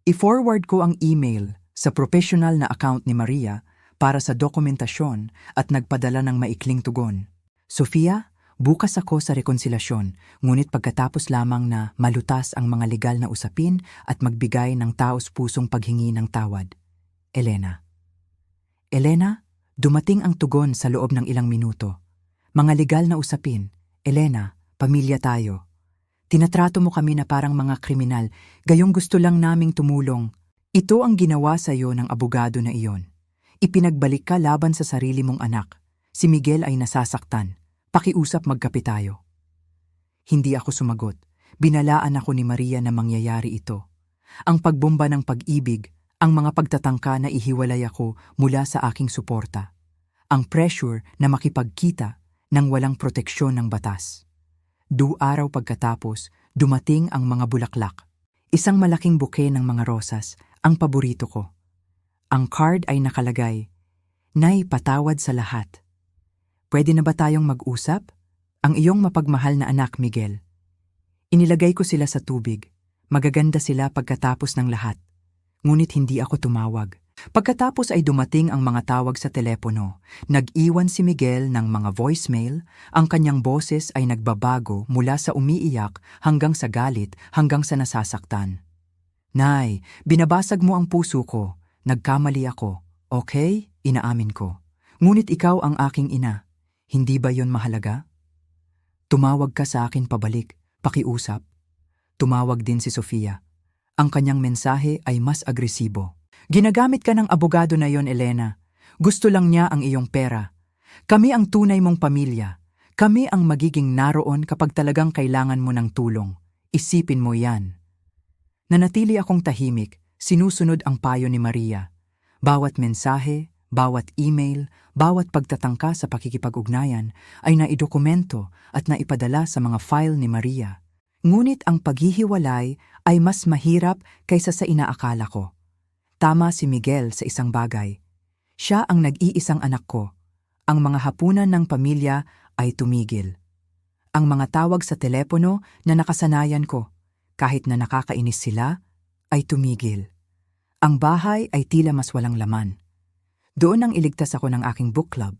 I-forward ko ang email sa professional na account ni Maria para sa dokumentasyon at nagpadala ng maikling tugon. Sofia, bukas ako sa rekonsilasyon, ngunit pagkatapos lamang na malutas ang mga legal na usapin at magbigay ng taos-pusong paghingi ng tawad. Elena. Elena, dumating ang tugon sa loob ng ilang minuto. Mga legal na usapin. Elena, pamilya tayo. Tinatrato mo kami na parang mga kriminal, gayong gusto lang naming tumulong. Ito ang ginawa sa iyo ng abogado na iyon. Ipinagbalik ka laban sa sarili mong anak. Si Miguel ay nasasaktan. Pakiusap magkape tayo. Hindi ako sumagot. Binalaan ako ni Maria na mangyayari ito. Ang pagbomba ng pag-ibig, ang mga pagtatangka na ihiwalay ako mula sa aking suporta. Ang pressure na makipagkita nang walang proteksyon ng batas. 2 araw pagkatapos, dumating ang mga bulaklak. Isang malaking buke ng mga rosas, ang paborito ko. Ang card ay nakalagay, "Nay, patawad sa lahat. Pwede na ba tayong mag-usap? Ang iyong mapagmahal na anak, Miguel." Inilagay ko sila sa tubig. Magaganda sila pagkatapos ng lahat. Ngunit hindi ako tumawag. Pagkatapos ay dumating ang mga tawag sa telepono. Nag-iwan si Miguel ng mga voicemail. Ang kanyang boses ay nagbabago mula sa umiiyak hanggang sa galit hanggang sa nasasaktan. "Nay, binabasag mo ang puso ko. Nagkamali ako. Okay? Inaamin ko. Ngunit ikaw ang aking ina. Hindi ba yon mahalaga? Tumawag ka sa akin pabalik. Pakiusap." Tumawag din si Sofia. Ang kanyang mensahe ay mas agresibo. "Ginagamit ka ng abogado na yon, Elena. Gusto lang niya ang iyong pera. Kami ang tunay mong pamilya. Kami ang magiging naroon kapag talagang kailangan mo ng tulong. Isipin mo yan." Nanatili akong tahimik, sinusunod ang payo ni Maria. Bawat mensahe, bawat email, bawat pagtatangka sa pakikipag-ugnayan ay naidokumento at naipadala sa mga file ni Maria. Ngunit ang paghihiwalay ay mas mahirap kaysa sa inaakala ko. Tama si Miguel sa isang bagay. Siya ang nag-iisang anak ko. Ang mga hapunan ng pamilya ay tumigil. Ang mga tawag sa telepono na nakasanayan ko, kahit na nakakainis sila, ay tumigil. Ang bahay ay tila mas walang laman. Doon nang iligtas ako ng aking book club.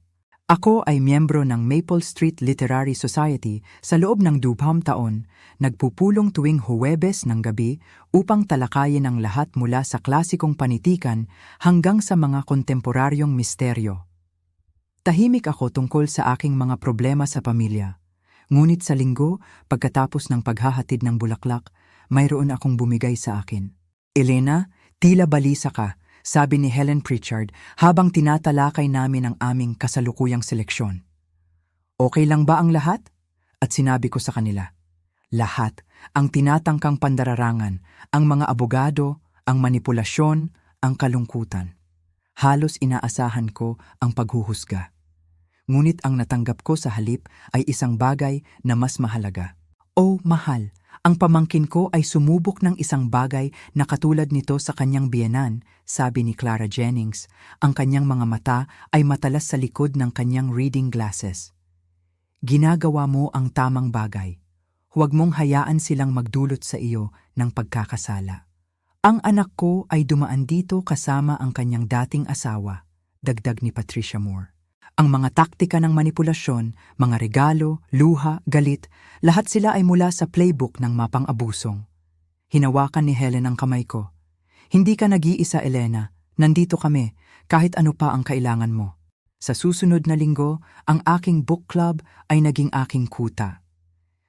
Ako ay miyembro ng Maple Street Literary Society sa loob ng 2 taon, nagpupulong tuwing Huwebes ng gabi upang talakayin ang lahat mula sa klasikong panitikan hanggang sa mga kontemporaryong misteryo. Tahimik ako tungkol sa aking mga problema sa pamilya. Ngunit sa linggo, pagkatapos ng paghahatid ng bulaklak, mayroon akong bumigay sa akin. "Elena, tila balisa ka," sabi ni Helen Pritchard habang tinatalakay namin ang aming kasalukuyang seleksyon. Okay lang ba ang lahat? At sinabi ko sa kanila, lahat, ang tinatangkang pandararangan, ang mga abogado, ang manipulasyon, ang kalungkutan. Halos inaasahan ko ang paghuhusga. Ngunit ang natanggap ko sa halip ay isang bagay na mas mahalaga. Oh, mahal, ang pamangkin ko ay sumubok ng isang bagay na katulad nito sa kanyang biyenan, sabi ni Clara Jennings. Ang kanyang mga mata ay matalas sa likod ng kanyang reading glasses. Ginagawa mo ang tamang bagay. Huwag mong hayaan silang magdulot sa iyo ng pagkakasala. Ang anak ko ay dumaan dito kasama ang kanyang dating asawa, dagdag ni Patricia Moore. Ang mga taktika ng manipulasyon, mga regalo, luha, galit, lahat sila ay mula sa playbook ng mapang-abusong. Hinawakan ni Helen ang kamay ko. Hindi ka nag-iisa, Elena. Nandito kami, kahit ano pa ang kailangan mo. Sa susunod na linggo, ang aking book club ay naging aking kuta.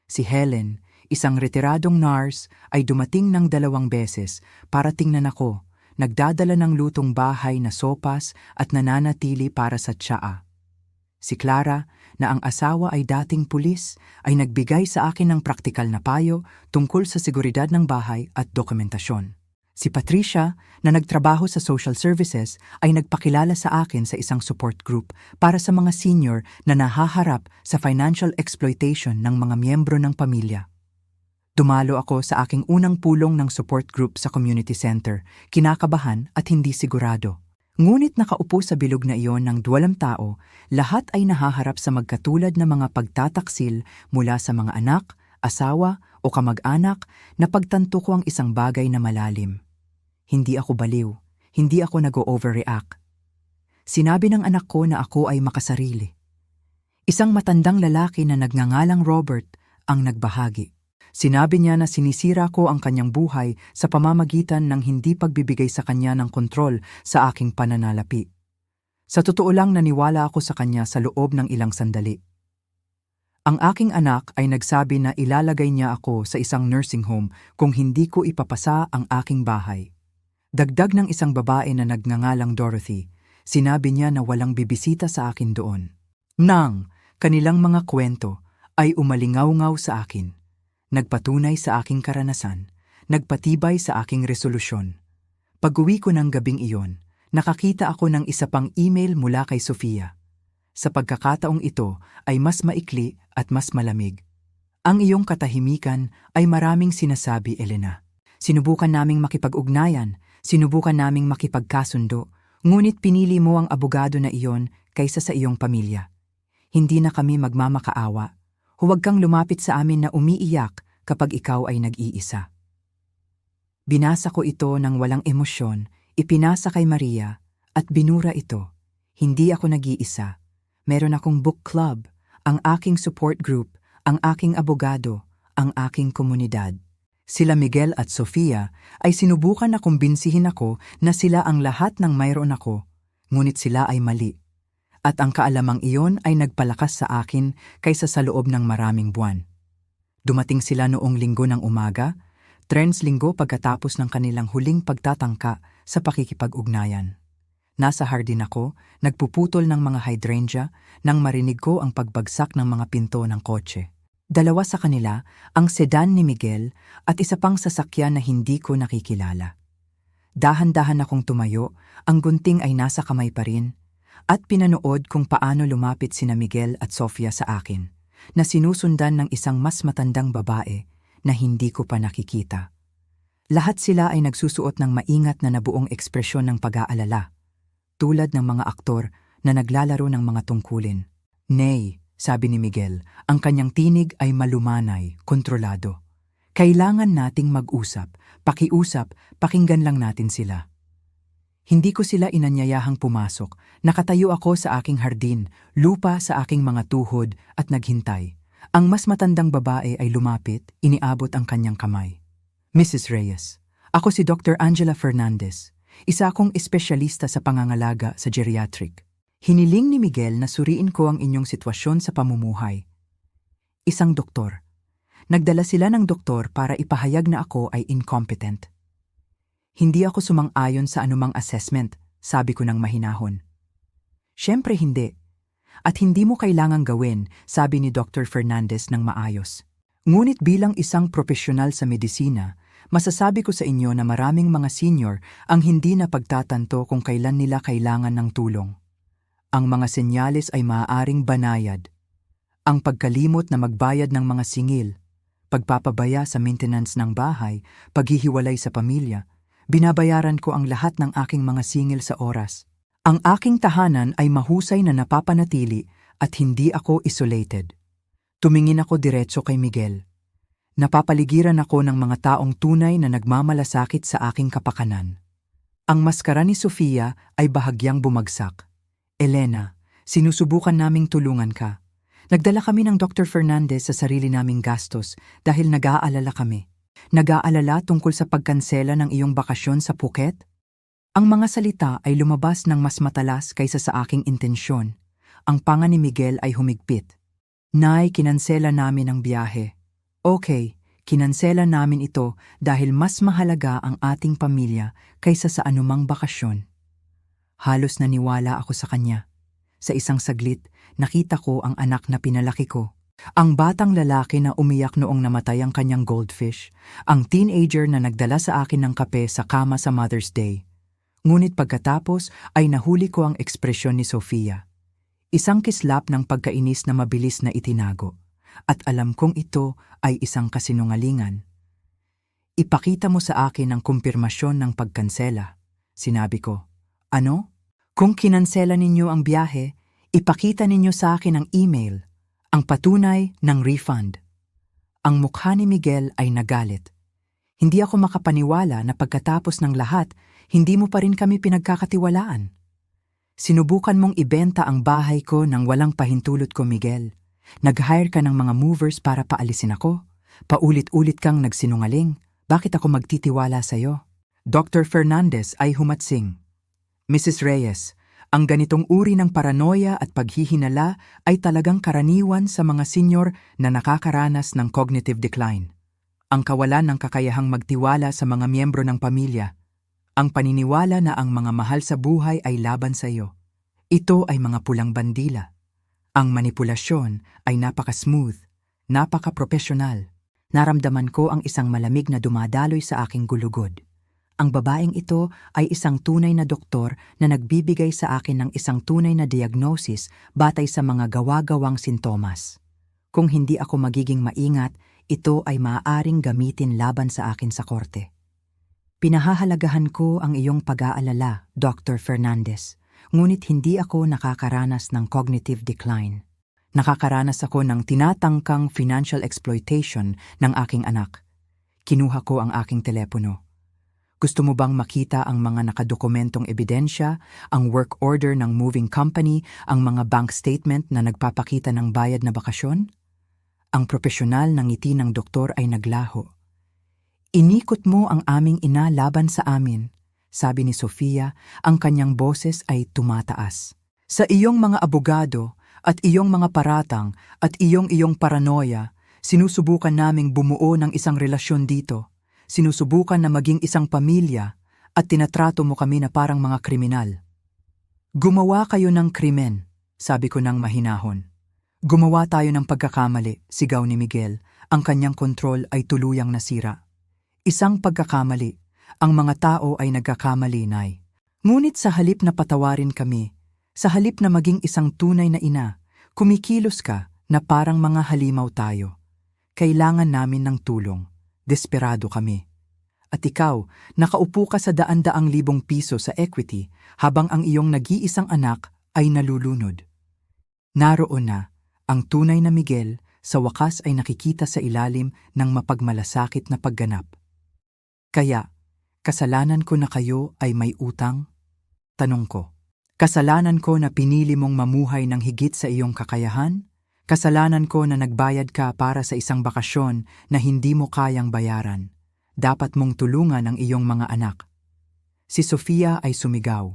Si Helen, isang retiradong nurse, ay dumating ng 2 beses para tingnan ako, nagdadala ng lutong bahay na sopas at nananatili para sa tsaa. Si Clara, na ang asawa ay dating pulis, ay nagbigay sa akin ng praktikal na payo tungkol sa seguridad ng bahay at dokumentasyon. Si Patricia, na nagtrabaho sa social services, ay nagpakilala sa akin sa isang support group para sa mga senior na nahaharap sa financial exploitation ng mga miyembro ng pamilya. Dumalo ako sa aking unang pulong ng support group sa community center, kinakabahan at hindi sigurado. Ngunit nakaupo sa bilog na iyon ng 2 tao, lahat ay nahaharap sa magkatulad na mga pagtataksil mula sa mga anak, asawa o kamag-anak na pagtanto ko ang isang bagay na malalim. Hindi ako baliw, hindi ako nag-overreact. Sinabi ng anak ko na ako ay makasarili. Isang matandang lalaki na nagngangalang Robert ang nagbahagi. Sinabi niya na sinisira ko ang kanyang buhay sa pamamagitan ng hindi pagbibigay sa kanya ng kontrol sa aking pananalapi. Sa totoo lang naniwala ako sa kanya sa loob ng ilang sandali. Ang aking anak ay nagsabi na ilalagay niya ako sa isang nursing home kung hindi ko ipapasa ang aking bahay. Dagdag ng isang babae na nagngangalang Dorothy, sinabi niya na walang bibisita sa akin doon. Nang kanilang mga kwento ay umalingaw-ngaw sa akin. Nagpatunay sa aking karanasan, nagpatibay sa aking resolusyon. Pag-uwi ko ng gabing iyon, nakakita ako ng isa pang email mula kay Sofia. Sa pagkakataong ito ay mas maikli at mas malamig. Ang iyong katahimikan ay maraming sinasabi, Elena. Sinubukan naming makipag-ugnayan, sinubukan naming makipagkasundo, ngunit pinili mo ang abogado na iyon kaysa sa iyong pamilya. Hindi na kami magmamakaawa. Huwag kang lumapit sa amin na umiiyak kapag ikaw ay nag-iisa. Binasa ko ito ng walang emosyon, ipinasa kay Maria, at binura ito. Hindi ako nag-iisa. Meron akong book club, ang aking support group, ang aking abogado, ang aking komunidad. Sila Miguel at Sofia ay sinubukan na kumbinsihin ako na sila ang lahat ng mayroon ako, ngunit sila ay mali. At ang kaalamang iyon ay nagpalakas sa akin kaysa sa loob ng maraming buwan. Dumating sila noong Linggo ng umaga, Trends Linggo pagkatapos ng kanilang huling pagtatangka sa pakikipag-ugnayan. Nasa hardin ako, nagpuputol ng mga hydrangea nang marinig ko ang pagbagsak ng mga pinto ng kotse. 2 sa kanila, ang sedan ni Miguel at isa pang sasakyan na hindi ko nakikilala. Dahan-dahan akong tumayo, ang gunting ay nasa kamay pa rin, at pinanood kung paano lumapit sina Miguel at Sofia sa akin, na sinusundan ng isang mas matandang babae na hindi ko pa nakikita. Lahat sila ay nagsusuot ng maingat na nabuong ekspresyon ng pag-aalala, tulad ng mga aktor na naglalaro ng mga tungkulin. Nay, sabi ni Miguel, ang kanyang tinig ay malumanay, kontrolado. Kailangan nating mag-usap, pakiusap, pakinggan lang natin sila. Hindi ko sila inanyayahang pumasok. Nakatayo ako sa aking hardin, lupa sa aking mga tuhod at naghintay. Ang mas matandang babae ay lumapit, iniabot ang kanyang kamay. Mrs. Reyes, ako si Dr. Angela Fernandez, isa akong espesyalista sa pangangalaga sa geriatric. Hiniling ni Miguel na suriin ko ang inyong sitwasyon sa pamumuhay. Isang doktor. Nagdala sila ng doktor para ipahayag na ako ay incompetent. Hindi ako sumang-ayon sa anumang assessment, sabi ko ng mahinahon. Siyempre hindi. at hindi mo kailangang gawin, sabi ni Dr. Fernandez ng maayos. Ngunit bilang isang profesional sa medisina, masasabi ko sa inyo na maraming mga senior ang hindi na pagtatanto kung kailan nila kailangan ng tulong. Ang mga senyales ay maaaring banayad. Ang pagkalimot na magbayad ng mga singil, pagpapabaya sa maintenance ng bahay, paghihiwalay sa pamilya, binabayaran ko ang lahat ng aking mga singil sa oras. Ang aking tahanan ay mahusay na napapanatili at hindi ako isolated. Tumingin ako diretso kay Miguel. Napapaligiran ako ng mga taong tunay na nagmamalasakit sa aking kapakanan. Ang maskara ni Sofia ay bahagyang bumagsak. Elena, sinusubukan naming tulungan ka. Nagdala kami ng Dr. Fernandez sa sarili naming gastos dahil nag-aalala kami. Nag-aalala tungkol sa pagkansela ng iyong bakasyon sa Phuket? Ang mga salita ay lumabas ng mas matalas kaysa sa aking intensyon. Ang panga ni Miguel ay humigpit. Nay, kinansela namin ang biyahe. Okay, kinansela namin ito dahil mas mahalaga ang ating pamilya kaysa sa anumang bakasyon. Halos naniwala ako sa kanya. Sa isang saglit, nakita ko ang anak na pinalaki ko. Ang batang lalaki na umiyak noong namatay ang kanyang goldfish, ang teenager na nagdala sa akin ng kape sa kama sa Mother's Day. Ngunit pagkatapos ay nahuli ko ang ekspresyon ni Sofia. Isang kislap ng pagkainis na mabilis na itinago. At alam kong ito ay isang kasinungalingan. Ipakita mo sa akin ang kumpirmasyon ng pagkansela, sinabi ko. Ano? Kung kinansela ninyo ang biyahe, ipakita ninyo sa akin ang email. Ang patunay ng refund. Ang mukha ni Miguel ay nagalit. Hindi ako makapaniwala na pagkatapos ng lahat, hindi mo pa rin kami pinagkakatiwalaan. Sinubukan mong ibenta ang bahay ko nang walang pahintulot ko, Miguel. Nag-hire ka ng mga movers para paalisin ako. Paulit-ulit kang nagsinungaling. Bakit ako magtitiwala sa'yo? Dr. Fernandez ay humatsing. Mrs. Reyes, ang ganitong uri ng paranoia at paghihinala ay talagang karaniwan sa mga senior na nakakaranas ng cognitive decline. Ang kawalan ng kakayahang magtiwala sa mga miyembro ng pamilya. Ang paniniwala na ang mga mahal sa buhay ay laban sa iyo. Ito ay mga pulang bandila. Ang manipulasyon ay napaka-smooth, napaka-professional. Naramdaman ko ang isang malamig na dumadaloy sa aking gulugod. Ang babaeng ito ay isang tunay na doktor na nagbibigay sa akin ng isang tunay na diagnosis batay sa mga gawa-gawang sintomas. Kung hindi ako magiging maingat, ito ay maaaring gamitin laban sa akin sa korte. Pinahahalagahan ko ang iyong pag-aalala, Dr. Fernandez, ngunit hindi ako nakakaranas ng cognitive decline. Nakakaranas ako ng tinatangkang financial exploitation ng aking anak. Kinuha ko ang aking telepono. Gusto mo bang makita ang mga nakadokumentong ebidensya, ang work order ng moving company, ang mga bank statement na nagpapakita ng bayad na bakasyon? Ang profesional na ngiti ng doktor ay naglaho. Inikot mo ang aming ina laban sa amin, sabi ni Sofia, ang kanyang boses ay tumataas. Sa iyong mga abogado at iyong mga paratang at iyong paranoia, sinusubukan naming bumuo ng isang relasyon dito. Sinusubukan na maging isang pamilya at tinatrato mo kami na parang mga kriminal. Gumawa kayo ng krimen, sabi ko ng mahinahon. Gumawa tayo ng pagkakamali, sigaw ni Miguel. Ang kanyang kontrol ay tuluyang nasira. Isang pagkakamali. Ang mga tao ay nagkakamali, Nay. Ngunit sa halip na patawarin kami, sa halip na maging isang tunay na ina, kumikilos ka na parang mga halimaw tayo. Kailangan namin ng tulong. Desperado kami. At ikaw, nakaupo ka sa daan-daang libong piso sa equity habang ang iyong nag-iisang anak ay nalulunod. Naroon na, ang tunay na Miguel sa wakas ay nakikita sa ilalim ng mapagmalasakit na pagganap. Kaya, kasalanan ko na kayo ay may utang? Tanong ko. Kasalanan ko na pinili mong mamuhay ng higit sa iyong kakayahan? Kasalanan ko na nagbayad ka para sa isang bakasyon na hindi mo kayang bayaran. Dapat mong tulungan ang iyong mga anak. Si Sofia ay sumigaw.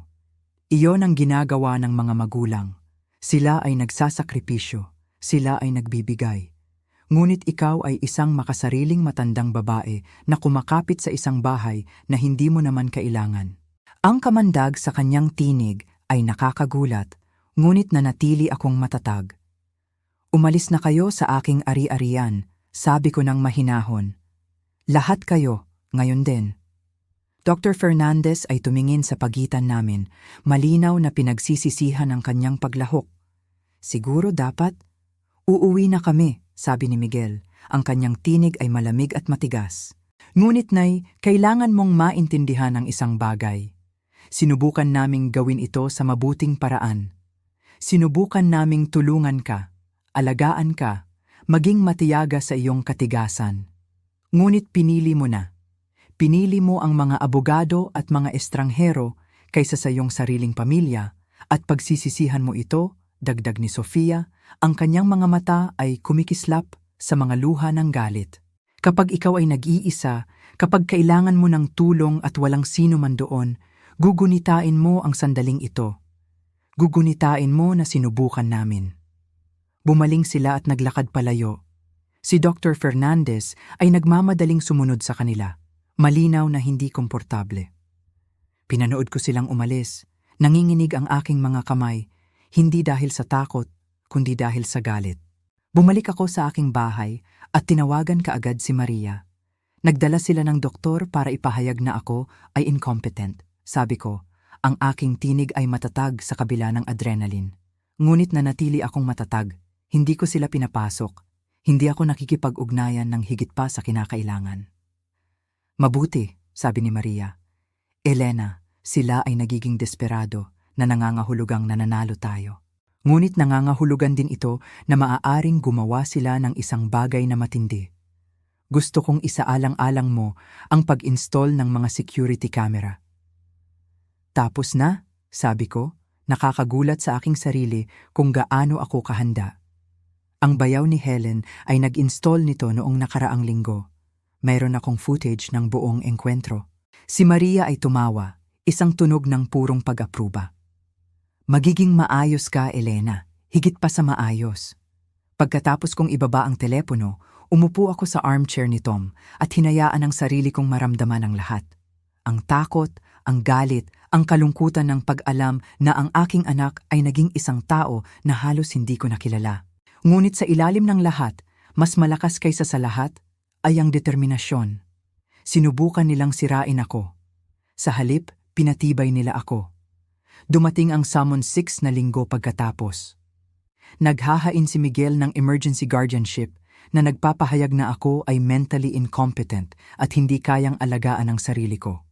Iyon ang ginagawa ng mga magulang. Sila ay nagsasakripisyo. Sila ay nagbibigay. Ngunit ikaw ay isang makasariling matandang babae na kumakapit sa isang bahay na hindi mo naman kailangan. Ang kamandag sa kanyang tinig ay nakakagulat, Ngunit nanatili akong matatag. Umalis na kayo sa aking ari-arian, sabi ko ng mahinahon. Lahat kayo, ngayon din. Dr. Fernandez ay tumingin sa pagitan namin, malinaw na pinagsisisihan ang kanyang paglahok. Siguro dapat? Uuwi na kami, sabi ni Miguel. Ang kanyang tinig ay malamig at matigas. Ngunit Nay, kailangan mong maintindihan ang isang bagay. Sinubukan naming gawin ito sa mabuting paraan. Sinubukan naming tulungan ka, alagaan ka, maging matiyaga sa iyong katigasan. Ngunit pinili mo na. Pinili mo ang mga abogado at mga estranghero kaysa sa iyong sariling pamilya at pagsisisihan mo ito, dagdag ni Sofia, ang kanyang mga mata ay kumikislap sa mga luha ng galit. Kapag ikaw ay nag-iisa, kapag kailangan mo ng tulong at walang sino man doon, gugunitain mo ang sandaling ito. Gugunitain mo na sinubukan namin. Bumaling sila at naglakad palayo. Si Dr. Fernandez ay nagmamadaling sumunod sa kanila. Malinaw na hindi komportable. Pinanood ko silang umalis. Nanginginig ang aking mga kamay, hindi dahil sa takot, kundi dahil sa galit. Bumalik ako sa aking bahay at tinawagan kaagad si Maria. Nagdala sila ng doktor para ipahayag na ako ay incompetent. Sabi ko, ang aking tinig ay matatag sa kabila ng adrenaline. Ngunit nanatili akong matatag. Hindi ko sila pinapasok. Hindi ako nakikipag-ugnayan ng higit pa sa kinakailangan. Mabuti, sabi ni Maria. Elena, sila ay nagiging desperado na nangangahulugang nananalo tayo. Ngunit nangangahulugan din ito na maaaring gumawa sila ng isang bagay na matindi. Gusto kong isaalang-alang mo ang pag-install ng mga security camera. Tapos na, sabi ko, nakakagulat sa aking sarili kung gaano ako kahanda. Ang bayaw ni Helen ay nag-install nito noong nakaraang linggo. Mayroon akong footage ng buong engkwentro. Si Maria ay tumawa, isang tunog ng purong pag-apruba. Magiging maayos ka, Elena, higit pa sa maayos. Pagkatapos kong ibaba ang telepono, umupo ako sa armchair ni Tom at hinayaan ang sarili kong maramdaman ang lahat. Ang takot, ang galit, ang kalungkutan ng pag-alam na ang aking anak ay naging isang tao na halos hindi ko nakilala. Ngunit sa ilalim ng lahat, mas malakas kaysa sa lahat, ay ang determinasyon. Sinubukan nilang sirain ako. Sa halip, pinatibay nila ako. Dumating ang summon 6 na linggo pagkatapos. Naghahain si Miguel ng emergency guardianship na nagpapahayag na ako ay mentally incompetent at hindi kayang alagaan ang sarili ko.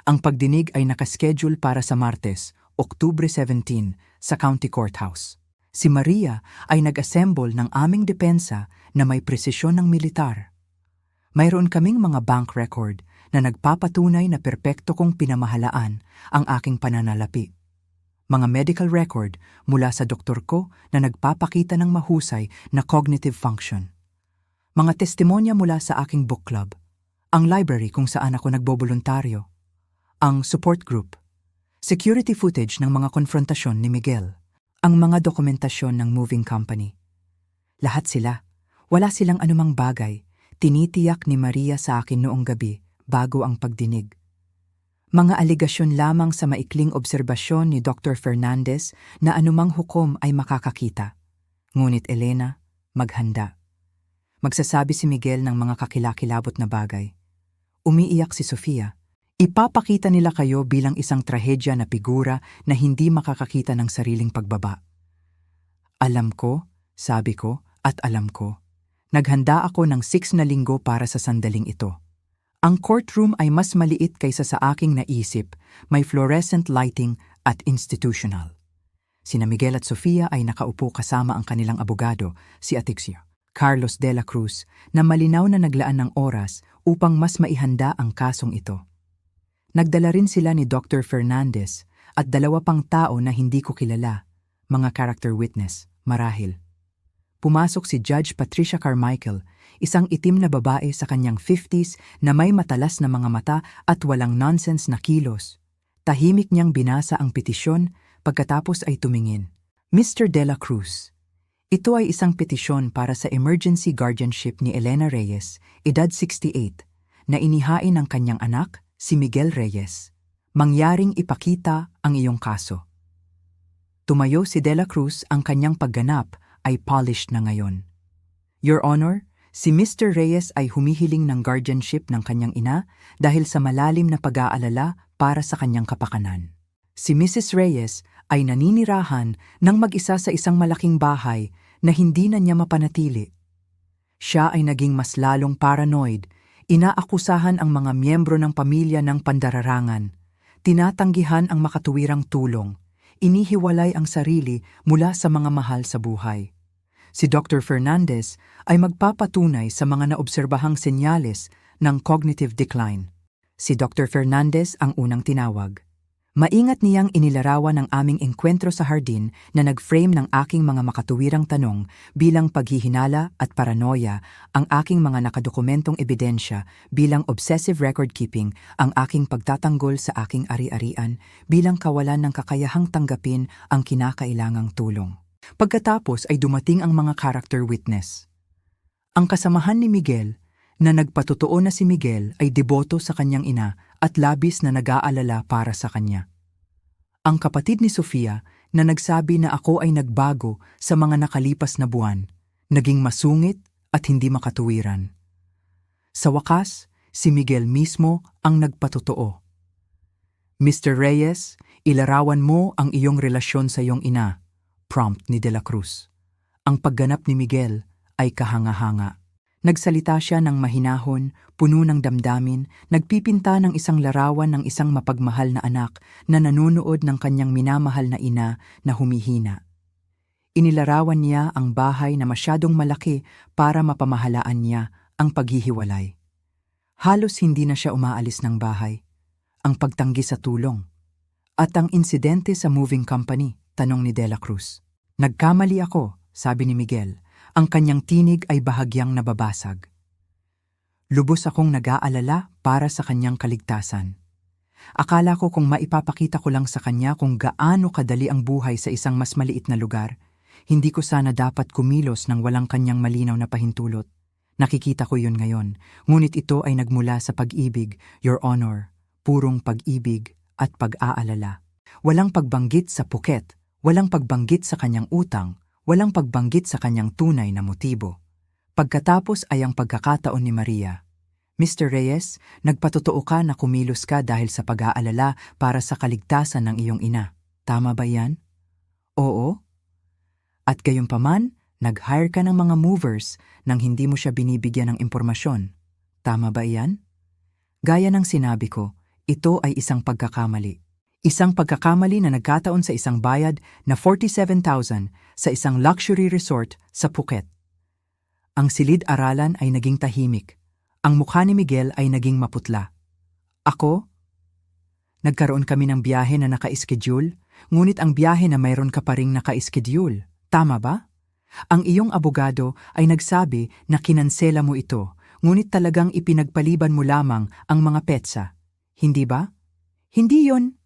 Ang pagdinig ay nakaschedule para sa Martes, Oktubre 17, sa County Courthouse. Si Maria ay nag-assemble ng aming depensa na may presisyon ng militar. Mayroon kaming mga bank record na nagpapatunay na perpekto kong pinamahalaan ang aking pananalapi. Mga medical record mula sa doktor ko na nagpapakita ng mahusay na cognitive function. Mga testimonya mula sa aking book club, ang library kung saan ako nagboboluntaryo, ang support group, security footage ng mga konfrontasyon ni Miguel, ang mga dokumentasyon ng moving company. Lahat sila, wala silang anumang bagay, tinitiyak ni Maria sa akin noong gabi bago ang pagdinig. Mga aligasyon lamang sa maikling obserbasyon ni Dr. Fernandez na anumang hukom ay makakakita. Ngunit Elena, maghanda. Magsasabi si Miguel ng mga kakilakilabot na bagay. Umiiyak si Sofia. Ipapakita nila kayo bilang isang trahedya na figura na hindi makakakita ng sariling pagbaba. Alam ko, sabi ko, at alam ko. Naghanda ako ng 6 na linggo para sa sandaling ito. Ang courtroom ay mas maliit kaysa sa aking naisip, may fluorescent lighting at institutional. Sina Miguel at Sofia ay nakaupo kasama ang kanilang abogado, si Atixio, Carlos de la Cruz, na malinaw na naglaan ng oras upang mas maihanda ang kasong ito. Nagdala rin sila ni Dr. Fernandez at 2 pang tao na hindi ko kilala, mga character witness, marahil. Pumasok si Judge Patricia Carmichael, isang itim na babae sa kanyang 50s na may matalas na mga mata at walang nonsense na kilos. Tahimik niyang binasa ang petisyon pagkatapos ay tumingin. Mr. De La Cruz, ito ay isang petisyon para sa emergency guardianship ni Elena Reyes, edad 68, na inihain ng kanyang anak, si Miguel Reyes. Mangyaring ipakita ang iyong kaso. Tumayo si De La Cruz, ang kanyang pagganap ay polished na ngayon. Your Honor, si Mr. Reyes ay humihiling ng guardianship ng kanyang ina dahil sa malalim na pag-aalala para sa kanyang kapakanan. Si Mrs. Reyes ay naninirahan ng mag-isa sa isang malaking bahay na hindi na niya mapanatili. Siya ay naging mas lalong paranoid, inaakusahan ang mga miyembro ng pamilya ng pandararangan, tinatanggihan ang makatuwirang tulong, inihiwalay ang sarili mula sa mga mahal sa buhay. Si Dr. Fernandez ay magpapatunay sa mga naobserbahang senyales ng cognitive decline. Si Dr. Fernandez ang unang tinawag. Maingat niyang inilarawan ang aming engkwentro sa hardin na nag-frame ng aking mga makatuwirang tanong bilang paghihinala at paranoia, ang aking mga nakadokumentong ebidensya bilang obsessive record-keeping, ang aking pagtatanggol sa aking ari-arian bilang kawalan ng kakayahang tanggapin ang kinakailangang tulong. Pagkatapos ay dumating ang mga character witness. Ang kasamahan ni Miguel, na nagpatotoo na si Miguel ay deboto sa kanyang ina at labis na nag-aalala para sa kanya. Ang kapatid ni Sofia na nagsabi na ako ay nagbago sa mga nakalipas na buwan, naging masungit at hindi makatuwiran. Sa wakas, si Miguel mismo ang nagpatotoo. Mr. Reyes, ilarawan mo ang iyong relasyon sa iyong ina, prompt ni De La Cruz. Ang pagganap ni Miguel ay kahanga-hanga. Nagsalita siya ng mahinahon, puno ng damdamin, nagpipinta ng isang larawan ng isang mapagmahal na anak na nanonood ng kanyang minamahal na ina na humihina. Inilarawan niya ang bahay na masyadong malaki para mapamahalaan niya ang paghihiwalay. Halos hindi na siya umaalis ng bahay. Ang pagtanggi sa tulong. At ang insidente sa moving company, tanong ni De La Cruz. Nagkamali ako, sabi ni Miguel. Ang kanyang tinig ay bahagyang nababasag. Lubos akong nag-aalala para sa kanyang kaligtasan. Akala ko kung maipapakita ko lang sa kanya kung gaano kadali ang buhay sa isang mas maliit na lugar, hindi ko sana dapat kumilos ng walang kanyang malinaw na pahintulot. Nakikita ko yun ngayon, ngunit ito ay nagmula sa pag-ibig, Your Honor, purong pag-ibig at pag-aalala. Walang pagbanggit sa puket, walang pagbanggit sa kanyang utang, walang pagbanggit sa kanyang tunay na motibo. Pagkatapos ay ang pagkakataon ni Maria. Mr. Reyes, nagpatotoo ka na kumilos ka dahil sa pag-aalala para sa kaligtasan ng iyong ina. Tama ba yan? Oo. At gayunpaman, nag-hire ka ng mga movers nang hindi mo siya binibigyan ng impormasyon. Tama ba yan? Gaya ng sinabi ko, ito ay isang pagkakamali. Isang pagkakamali na nagkataon sa isang bayad na 47,000 sa isang luxury resort sa Phuket. Ang silid-aralan ay naging tahimik. Ang mukha ni Miguel ay naging maputla. Ako? Nagkaroon kami ng biyahe na naka-schedule, ngunit ang biyahe na mayroon ka pa ring naka-schedule. Tama ba? Ang iyong abogado ay nagsabi na kinansela mo ito, ngunit talagang ipinagpaliban mo lamang ang mga petsa. Hindi ba? Hindi yon.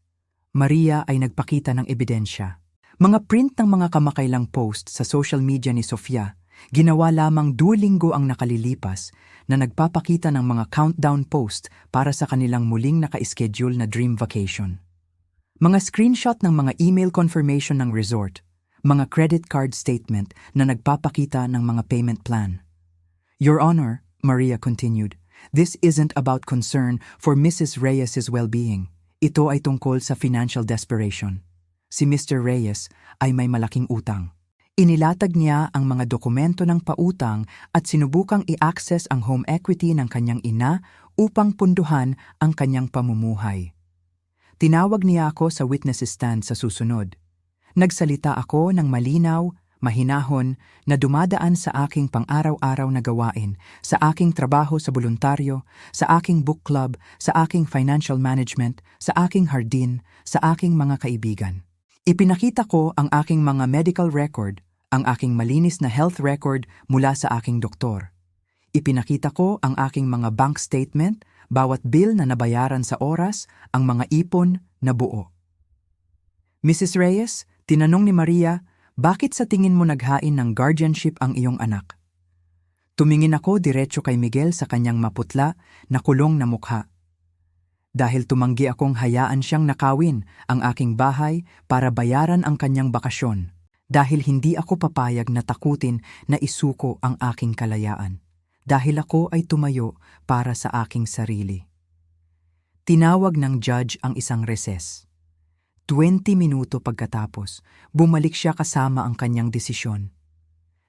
Maria ay nagpakita ng ebidensya. Mga print ng mga kamakailang post sa social media ni Sofia, ginawa lamang 2 linggo ang nakalilipas na nagpapakita ng mga countdown post para sa kanilang muling naka-schedule na dream vacation. Mga screenshot ng mga email confirmation ng resort, mga credit card statement na nagpapakita ng mga payment plan. Your Honor, Maria continued, this isn't about concern for Mrs. Reyes' well-being. Ito ay tungkol sa financial desperation. Si Mr. Reyes ay may malaking utang. Inilatag niya ang mga dokumento ng pautang at sinubukang i-access ang home equity ng kanyang ina upang punduhan ang kanyang pamumuhay. Tinawag niya ako sa witness stand sa susunod. Nagsalita ako ng malinaw, mahinahon na dumadaan sa aking pang-araw-araw na gawain, sa aking trabaho sa voluntaryo, sa aking book club, sa aking financial management, sa aking hardin, sa aking mga kaibigan. Ipinakita ko ang aking mga medical record, ang aking malinis na health record mula sa aking doktor. Ipinakita ko ang aking mga bank statement, bawat bill na nabayaran sa oras, ang mga ipon na buo. Mrs. Reyes, tinanong ni Maria, bakit sa tingin mo naghain ng guardianship ang iyong anak? Tumingin ako diretso kay Miguel sa kanyang maputla na kulong na mukha. dahil tumanggi akong hayaan siyang nakawin ang aking bahay para bayaran ang kanyang bakasyon, dahil hindi ako papayag na takutin na isuko ang aking kalayaan, dahil ako ay tumayo para sa aking sarili. Tinawag ng judge ang isang reses. 20 minuto pagkatapos, bumalik siya kasama ang kanyang desisyon.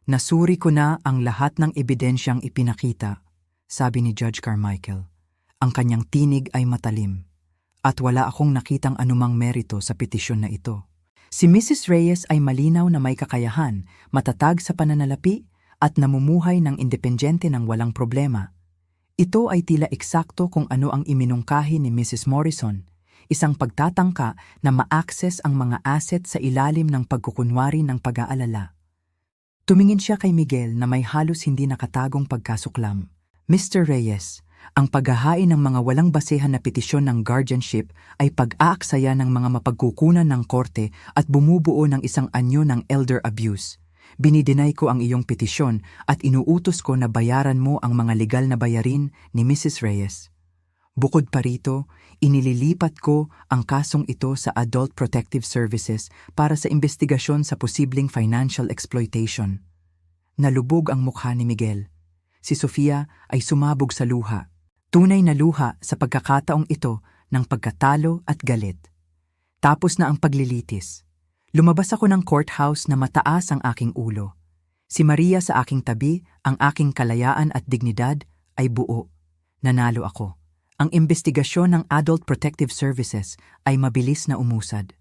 Nasuri ko na ang lahat ng ebidensyang ipinakita, sabi ni Judge Carmichael. Ang kanyang tinig ay matalim, at wala akong nakitang anumang merito sa petisyon na ito. Si Mrs. Reyes ay malinaw na may kakayahan, matatag sa pananalapi, at namumuhay ng independyente ng walang problema. Ito ay tila eksakto kung ano ang iminungkahi ni Mrs. Morrison, isang pagtatangka na ma-access ang mga asset sa ilalim ng pagkukunwari ng pag-aalala. Tumingin siya kay Miguel na may halos hindi nakatagong pagkasuklam. Mr. Reyes, ang paghahain ng mga walang basehan na petisyon ng guardianship ay pag-aaksaya ng mga mapagkukunan ng korte at bumubuo ng isang anyo ng elder abuse. Binideny ko ang iyong petisyon at inuutos ko na bayaran mo ang mga legal na bayarin ni Mrs. Reyes. Bukod pa rito, inililipat ko ang kasong ito sa Adult Protective Services para sa investigasyon sa posibleng financial exploitation. Nalubog ang mukha ni Miguel. Si Sofia ay sumabog sa luha. Tunay na luha sa pagkakataong ito ng pagkatalo at galit. Tapos na ang paglilitis. Lumabas ako ng courthouse na mataas ang aking ulo. Si Maria sa aking tabi, ang aking kalayaan at dignidad ay buo. Nanalo ako. Ang investigasyon ng Adult Protective Services ay mabilis na umusad.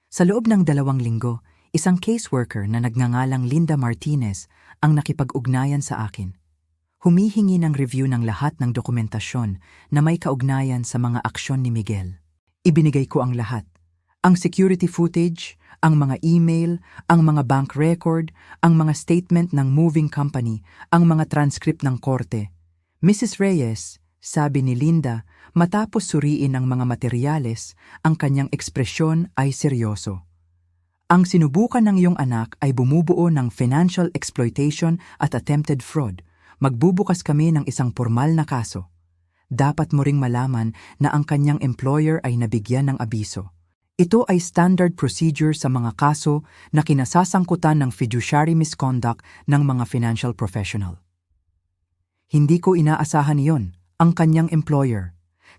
Sa loob ng 2 linggo, isang caseworker na nagngangalang Linda Martinez ang nakipag-ugnayan sa akin. Humihingi ng review ng lahat ng dokumentasyon na may kaugnayan sa mga aksyon ni Miguel. Ibinigay ko ang lahat. Ang security footage, ang mga email, ang mga bank record, ang mga statement ng moving company, ang mga transcript ng korte. Mrs. Reyes, sabi ni Linda, matapos suriin ang mga materyales, ang kanyang ekspresyon ay seryoso. Ang sinubukan ng iyong anak ay bumubuo ng financial exploitation at attempted fraud. Magbubukas kami ng isang formal na kaso. Dapat mo ring malaman na ang kanyang employer ay nabigyan ng abiso. Ito ay standard procedure sa mga kaso na kinasasangkutan ng fiduciary misconduct ng mga financial professional. Hindi ko inaasahan iyon, ang kanyang employer.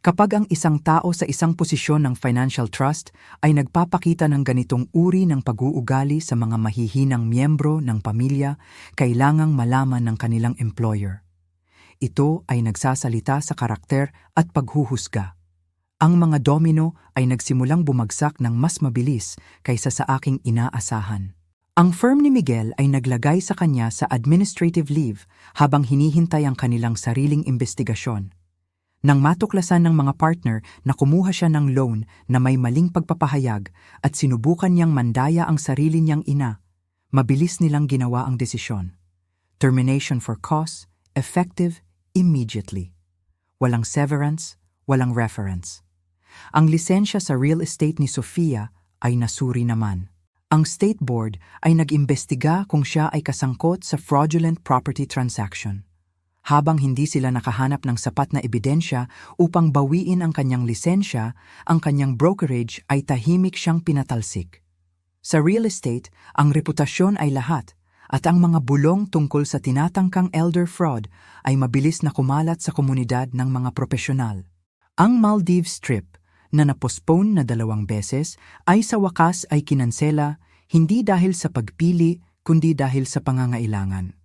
Kapag ang isang tao sa isang posisyon ng financial trust ay nagpapakita ng ganitong uri ng pag-uugali sa mga mahihinang miyembro ng pamilya, kailangang malaman ng kanilang employer. Ito ay nagsasalita sa karakter at paghuhusga. Ang mga domino ay nagsimulang bumagsak ng mas mabilis kaysa sa aking inaasahan. Ang firm ni Miguel ay naglagay sa kanya sa administrative leave habang hinihintay ang kanilang sariling investigasyon. Nang matuklasan ng mga partner na kumuha siya ng loan na may maling pagpapahayag at sinubukan niyang mandaya ang sarili niyang ina, mabilis nilang ginawa ang desisyon. Termination for cause, effective immediately. Walang severance, walang reference. Ang lisensya sa real estate ni Sofia ay nasuri naman. Ang State Board ay nag-imbestiga kung siya ay kasangkot sa fraudulent property transaction. Habang hindi sila nakahanap ng sapat na ebidensya upang bawiin ang kanyang lisensya, ang kanyang brokerage ay tahimik siyang pinatalsik. Sa real estate, ang reputasyon ay lahat, at ang mga bulong tungkol sa tinatangkang elder fraud ay mabilis na kumalat sa komunidad ng mga propesyonal. Ang Maldives trip, na na-postpone na 2 beses, ay sa wakas ay kinansela hindi dahil sa pagpili kundi dahil sa pangangailangan.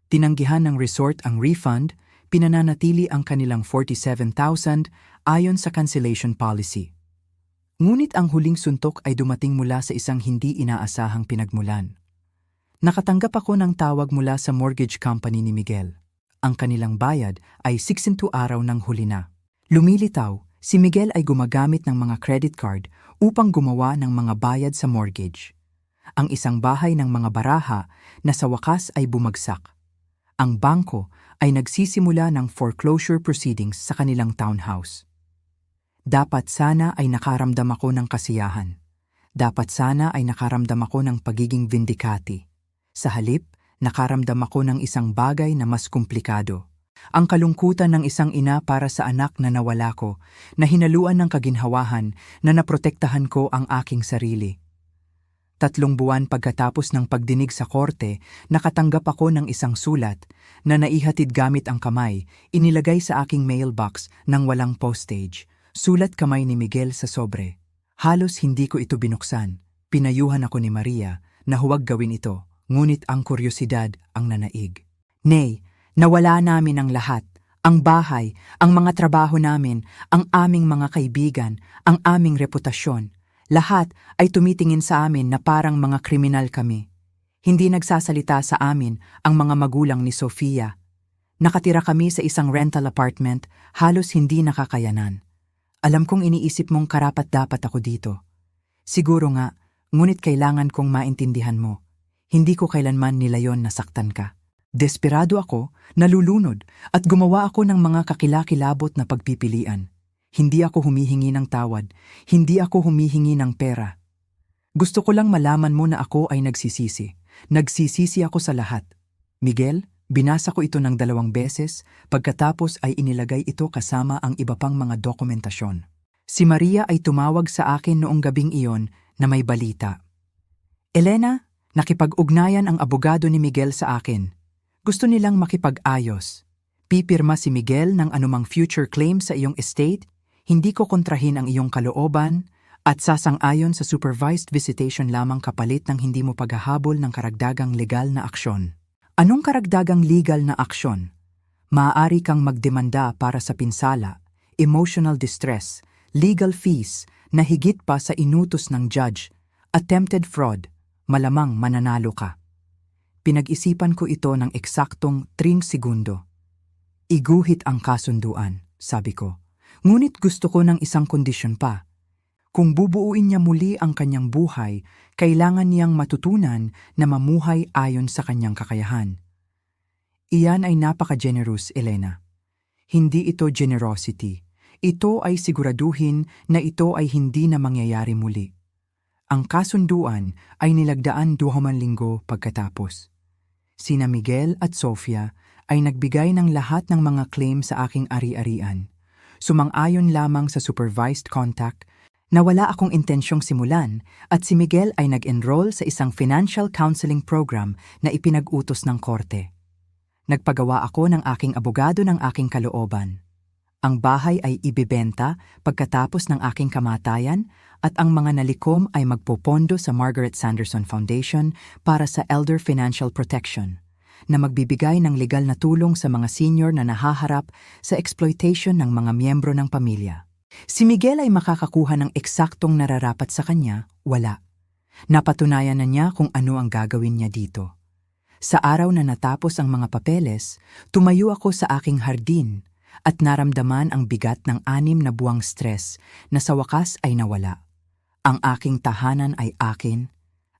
Tinanggihan ng resort ang refund, pinananatili ang kanilang 47,000 ayon sa cancellation policy. Ngunit ang huling suntok ay dumating mula sa isang hindi inaasahang pinagmulan. Nakatanggap ako ng tawag mula sa mortgage company ni Miguel. Ang kanilang bayad ay 62 araw ng huli na. Lumilitaw, si Miguel ay gumagamit ng mga credit card upang gumawa ng mga bayad sa mortgage. Ang isang bahay ng mga baraha na sa wakas ay bumagsak. Ang bangko ay nagsisimula ng foreclosure proceedings sa kanilang townhouse. Dapat sana ay nakaramdam ako ng kasiyahan. Dapat sana ay nakaramdam ako ng pagiging vindicati. Sa halip, nakaramdam ako ng isang bagay na mas komplikado. Ang kalungkutan ng isang ina para sa anak na nawala ko, na hinaluan ng kaginhawahan na naprotektahan ko ang aking sarili. 3 buwan pagkatapos ng pagdinig sa korte, nakatanggap ako ng isang sulat na naihatid gamit ang kamay, inilagay sa aking mailbox ng walang postage. Sulat kamay ni Miguel sa sobre. Halos hindi ko ito binuksan. Pinayuhan ako ni Maria na huwag gawin ito, ngunit ang kuryosidad ang nanaig. Nay, nawala namin ang lahat. Ang bahay, ang mga trabaho namin, ang aming mga kaibigan, ang aming reputasyon. Lahat ay tumitingin sa amin na parang mga kriminal kami. Hindi nagsasalita sa amin ang mga magulang ni Sofia. Nakatira kami sa isang rental apartment, halos hindi nakakayanan. Alam kong iniisip mong karapat-dapat ako dito. Siguro nga, ngunit kailangan kong maintindihan mo. Hindi ko kailanman nilayon na saktan ka. Desperado ako, nalulunod, at gumawa ako ng mga kakilakilabot na pagpipilian. Hindi ako humihingi ng tawad, hindi ako humihingi ng pera. Gusto ko lang malaman mo na ako ay nagsisisi. Nagsisisi ako sa lahat. Miguel, binasa ko ito ng 2 beses, pagkatapos ay inilagay ito kasama ang iba pang mga dokumentasyon. Si Maria ay tumawag sa akin noong gabing iyon na may balita. Elena, nakipag-ugnayan ang abogado ni Miguel sa akin. Gusto nilang makipag-ayos. Pipirma si Miguel ng anumang future claim sa iyong estate, hindi ko kontrahin ang iyong kalooban, at sasang-ayon sa supervised visitation lamang kapalit ng hindi mo paghahabol ng karagdagang legal na aksyon. Anong karagdagang legal na aksyon? Maaari kang magdemanda para sa pinsala, emotional distress, legal fees na higit pa sa inutos ng judge, attempted fraud, malamang mananalo ka. Pinag-isipan ko ito ng eksaktong 3 segundo. Iguhit ang kasunduan, sabi ko. Ngunit gusto ko ng isang kondisyon pa. Kung bubuuin niya muli ang kanyang buhay, kailangan niyang matutunan na mamuhay ayon sa kanyang kakayahan. Iyan ay napaka-generous, Elena. Hindi ito generosity. Ito ay siguraduhin na ito ay hindi na mangyayari muli. Ang kasunduan ay nilagdaan 2 linggo pagkatapos. Sina Miguel at Sofia ay nagbigay ng lahat ng mga claim sa aking ari-arian. Sumang-ayon lamang sa supervised contact na wala akong intensyong simulan at si Miguel ay nag-enroll sa isang financial counseling program na ipinag-utos ng korte. Nagpagawa ako ng aking abogado ng aking kalooban. Ang bahay ay ibibenta pagkatapos ng aking kamatayan at ang mga nalikom ay magpopondo sa Margaret Sanderson Foundation para sa Elder Financial Protection, na magbibigay ng legal na tulong sa mga senior na nahaharap sa exploitation ng mga miyembro ng pamilya. Si Miguel ay makakakuha ng eksaktong nararapat sa kanya, wala. Napatunayan na niya kung ano ang gagawin niya dito. Sa araw na natapos ang mga papeles, tumayo ako sa aking hardin at naramdaman ang bigat ng 6 na buwang stress na sa wakas ay nawala. Ang aking tahanan ay akin,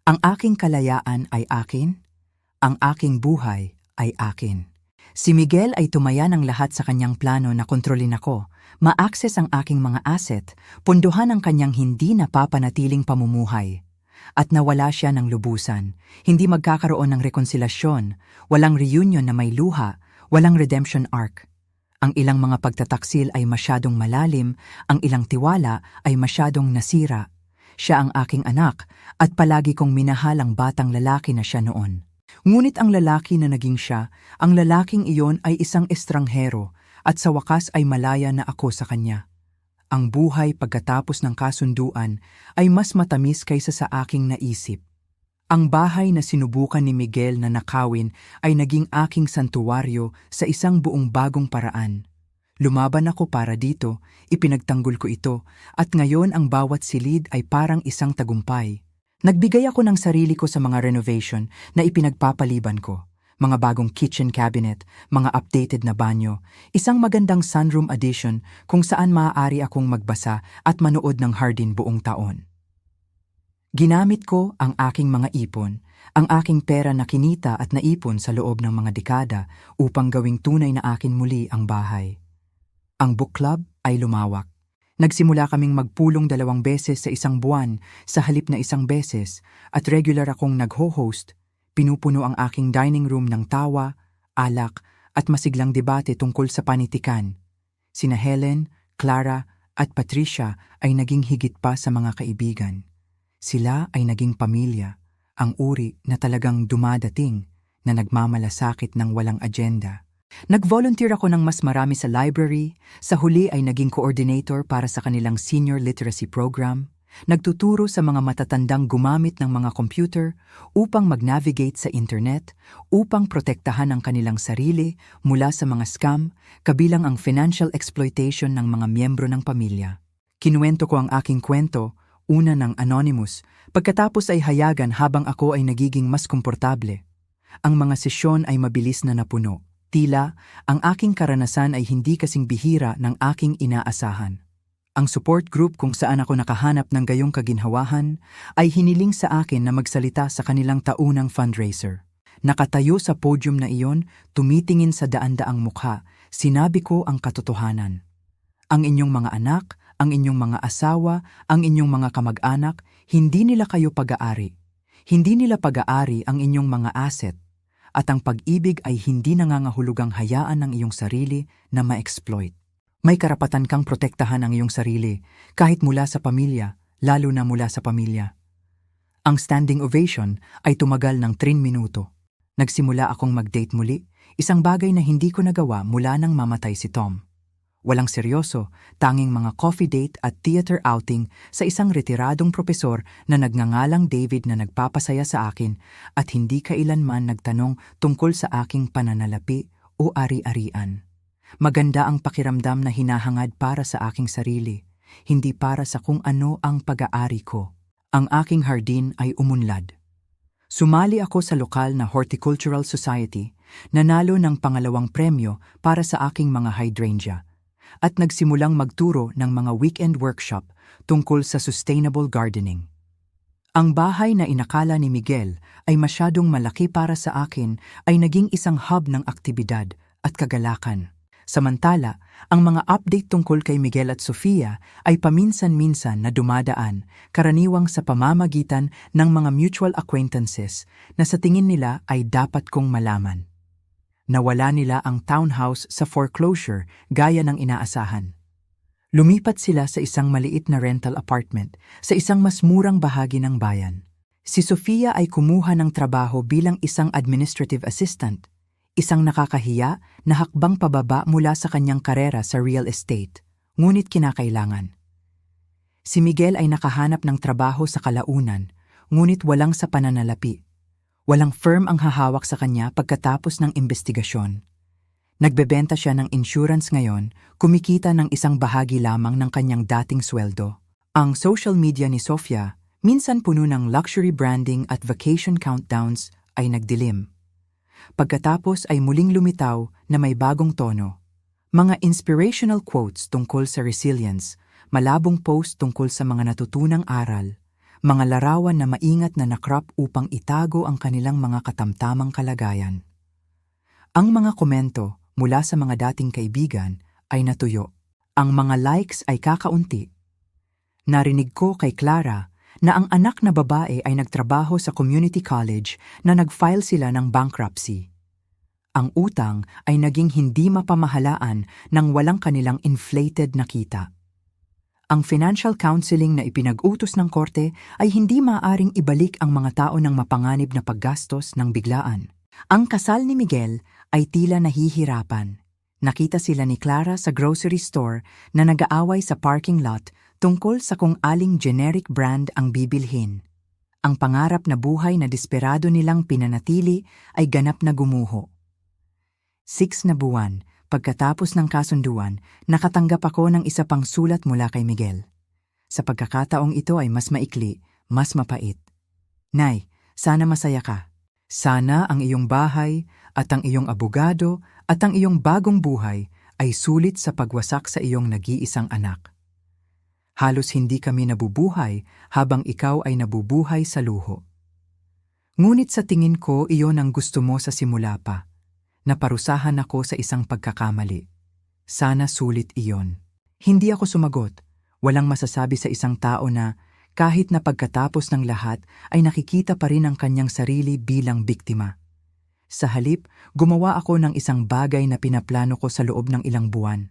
ang aking kalayaan ay akin, ang aking buhay ay akin. Si Miguel ay tumaya ng lahat sa kanyang plano na kontrolin ako, ma-access ang aking mga asset, punduhan ang kanyang hindi napapanatiling pamumuhay. At nawala siya ng lubusan, hindi magkakaroon ng rekonsilasyon, walang reunion na may luha, walang redemption arc. Ang ilang mga pagtataksil ay masyadong malalim, ang ilang tiwala ay masyadong nasira. Siya ang aking anak at palagi kong minahal ang batang lalaki na siya noon. Ngunit ang lalaki na naging siya, ang lalaking iyon ay isang estranghero at sa wakas ay malaya na ako sa kanya. Ang buhay pagkatapos ng kasunduan ay mas matamis kaysa sa aking naisip. Ang bahay na sinubukan ni Miguel na nakawin ay naging aking santuwaryo sa isang buong bagong paraan. Lumaban ako para dito, ipinagtanggol ko ito, at ngayon ang bawat silid ay parang isang tagumpay. Nagbigay ako ng sarili ko sa mga renovation na ipinagpapaliban ko. Mga bagong kitchen cabinet, mga updated na banyo, isang magandang sunroom addition kung saan maaari akong magbasa at manood ng hardin buong taon. Ginamit ko ang aking mga ipon, ang aking pera na kinita at naipon sa loob ng mga dekada upang gawing tunay na akin muli ang bahay. Ang book club ay lumawak. Nagsimula kaming magpulong 2 beses sa isang buwan sa halip na 1 beses at regular akong nagho-host, pinupuno ang aking dining room ng tawa, alak at masiglang debate tungkol sa panitikan. Sina Helen, Clara at Patricia ay naging higit pa sa mga kaibigan. Sila ay naging pamilya, ang uri na talagang dumadating na nagmamalasakit ng walang agenda. Nag-volunteer ako ng mas marami sa library, sa huli ay naging coordinator para sa kanilang senior literacy program, nagtuturo sa mga matatandang gumamit ng mga computer upang mag-navigate sa internet, upang protektahan ang kanilang sarili mula sa mga scam, kabilang ang financial exploitation ng mga miyembro ng pamilya. Kinuwento ko ang aking kwento, una ng anonymous, pagkatapos ay hayagan habang ako ay nagiging mas komportable. Ang mga sesyon ay mabilis na napuno. Tila, ang aking karanasan ay hindi kasing bihira ng aking inaasahan. Ang support group kung saan ako nakahanap ng gayong kaginhawahan ay hiniling sa akin na magsalita sa kanilang taunang fundraiser. Nakatayo sa podium na iyon, tumitingin sa daan-daang mukha, sinabi ko ang katotohanan. Ang inyong mga anak, ang inyong mga asawa, ang inyong mga kamag-anak, hindi nila kayo pag-aari. Hindi nila pag-aari ang inyong mga asset. At ang pag-ibig ay hindi nangangahulugang hayaan ng iyong sarili na ma-exploit. May karapatan kang protektahan ang iyong sarili, kahit mula sa pamilya, lalo na mula sa pamilya. Ang standing ovation ay tumagal ng 3 minuto. Nagsimula akong mag-date muli, isang bagay na hindi ko nagawa mula nang mamatay si Tom. Walang seryoso, tanging mga coffee date at theater outing sa isang retiradong propesor na nagngangalang David na nagpapasaya sa akin at hindi kailanman nagtanong tungkol sa aking pananalapi o ari-arian. Maganda ang pakiramdam na hinahangad para sa aking sarili, hindi para sa kung ano ang pag-aari ko. Ang aking hardin ay umunlad. Sumali ako sa lokal na Horticultural Society, nanalo ng pangalawang premyo para sa aking mga hydrangea, at nagsimulang magturo ng mga weekend workshop tungkol sa sustainable gardening. Ang bahay na inakala ni Miguel ay masyadong malaki para sa akin ay naging isang hub ng aktibidad at kagalakan. Samantala, ang mga update tungkol kay Miguel at Sofia ay paminsan-minsan na dumadaan, karaniwang sa pamamagitan ng mga mutual acquaintances na sa tingin nila ay dapat kong malaman. Nawala nila ang townhouse sa foreclosure gaya ng inaasahan. Lumipat sila sa isang maliit na rental apartment sa isang mas murang bahagi ng bayan. Si Sofia ay kumuha ng trabaho bilang isang administrative assistant, isang nakakahiya na hakbang pababa mula sa kanyang karera sa real estate, ngunit kinakailangan. Si Miguel ay nakahanap ng trabaho sa kalaunan, ngunit walang sa pananalapi. Walang firm ang hahawak sa kanya pagkatapos ng investigasyon. Nagbebenta siya ng insurance ngayon, kumikita ng isang bahagi lamang ng kanyang dating sweldo. Ang social media ni Sofia, minsan puno ng luxury branding at vacation countdowns, ay nagdilim. Pagkatapos ay muling lumitaw na may bagong tono. Mga inspirational quotes tungkol sa resilience, malabong post tungkol sa mga natutunang aral, mga larawan na maingat na nakrop upang itago ang kanilang mga katamtamang kalagayan. Ang mga komento mula sa mga dating kaibigan ay natuyo. Ang mga likes ay kakaunti. Narinig ko kay Clara na ang anak na babae ay nagtrabaho sa community college na nag-file sila ng bankruptcy. Ang utang ay naging hindi mapamahalaan nang walang kanilang inflated na kita. Ang financial counseling na ipinag-utos ng korte ay hindi maaaring ibalik ang mga tao ng mapanganib na paggastos ng biglaan. Ang kasal ni Miguel ay tila nahihirapan. Nakita sila ni Clara sa grocery store na nag-aaway sa parking lot tungkol sa kung aling generic brand ang bibilhin. Ang pangarap na buhay na desperado nilang pinanatili ay ganap na gumuho. 6 na buwan pagkatapos ng kasunduan, nakatanggap ako ng isa pang sulat mula kay Miguel. Sa pagkakataong ito ay mas maikli, mas mapait. Nay, sana masaya ka. Sana ang iyong bahay at ang iyong abogado at ang iyong bagong buhay ay sulit sa pagwasak sa iyong nag-iisang anak. Halos hindi kami nabubuhay habang ikaw ay nabubuhay sa luho. Ngunit sa tingin ko iyon ang gusto mo sa simula pa. Naparusahan ako sa isang pagkakamali. Sana sulit iyon. Hindi ako sumagot. Walang masasabi sa isang tao na kahit na pagkatapos ng lahat ay nakikita pa rin ang kanyang sarili bilang biktima. Sa halip, gumawa ako ng isang bagay na pinaplano ko sa loob ng ilang buwan.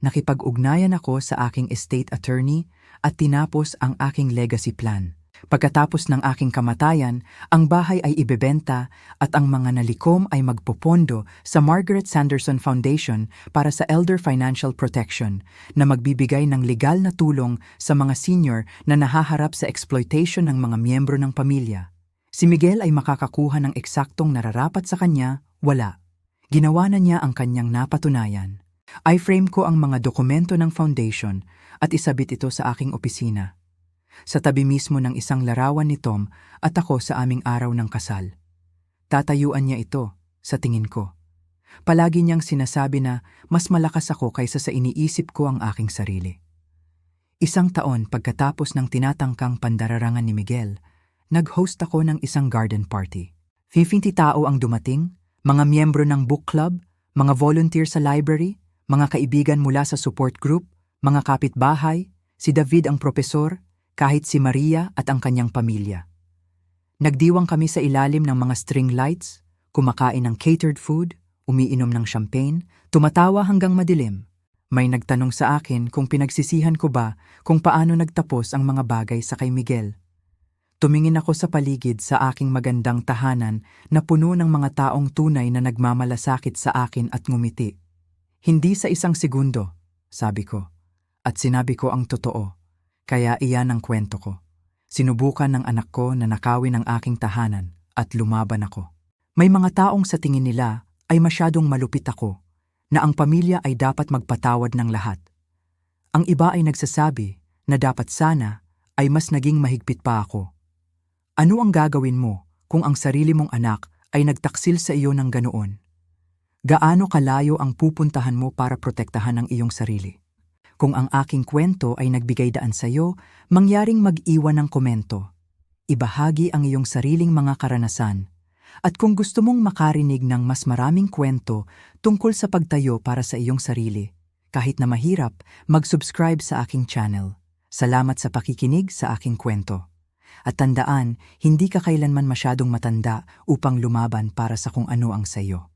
Nakipag-ugnayan ako sa aking estate attorney at tinapos ang aking legacy plan. Pagkatapos ng aking kamatayan, ang bahay ay ibebenta at ang mga nalikom ay magpopondo sa Margaret Sanderson Foundation para sa Elder Financial Protection na magbibigay ng legal na tulong sa mga senior na nahaharap sa exploitation ng mga miyembro ng pamilya. Si Miguel ay makakakuha ng eksaktong nararapat sa kanya, wala. Ginawa na niya ang kanyang napatunayan. I-frame ko ang mga dokumento ng foundation at isabit ito sa aking opisina. Sa tabi mismo ng isang larawan ni Tom at ako sa aming araw ng kasal. Tatayuan niya ito, sa tingin ko. Palagi niyang sinasabi na mas malakas ako kaysa sa iniisip ko ang aking sarili. Isang taon pagkatapos ng tinatangkang pandararangan ni Miguel, nag-host ako ng isang garden party. 50 tao ang dumating, mga miyembro ng book club, mga volunteer sa library, mga kaibigan mula sa support group, mga kapitbahay, si David ang propesor, kahit si Maria at ang kanyang pamilya. Nagdiwang kami sa ilalim ng mga string lights, kumakain ng catered food, umiinom ng champagne, tumatawa hanggang madilim. May nagtanong sa akin kung pinagsisihan ko ba kung paano nagtapos ang mga bagay sa kay Miguel. Tumingin ako sa paligid sa aking magandang tahanan na puno ng mga taong tunay na nagmamalasakit sa akin at ngumiti. Hindi sa isang segundo, sabi ko, at sinabi ko ang totoo. Kaya iyan ang kwento ko. Sinubukan ng anak ko na nakawin ang aking tahanan at lumaban ako. May mga taong sa tingin nila ay masyadong malupit ako, na ang pamilya ay dapat magpatawad ng lahat. Ang iba ay nagsasabi na dapat sana ay mas naging mahigpit pa ako. Ano ang gagawin mo kung ang sarili mong anak ay nagtaksil sa iyo ng ganoon? Gaano kalayo ang pupuntahan mo para protektahan ang iyong sarili? Kung ang aking kwento ay nagbigay daan sa iyo, mangyaring mag-iwan ng komento. Ibahagi ang iyong sariling mga karanasan. At kung gusto mong makarinig ng mas maraming kwento tungkol sa pagtayo para sa iyong sarili, kahit na mahirap, mag-subscribe sa aking channel. Salamat sa pakikinig sa aking kwento. At tandaan, hindi ka kailanman masyadong matanda upang lumaban para sa kung ano ang sa iyo.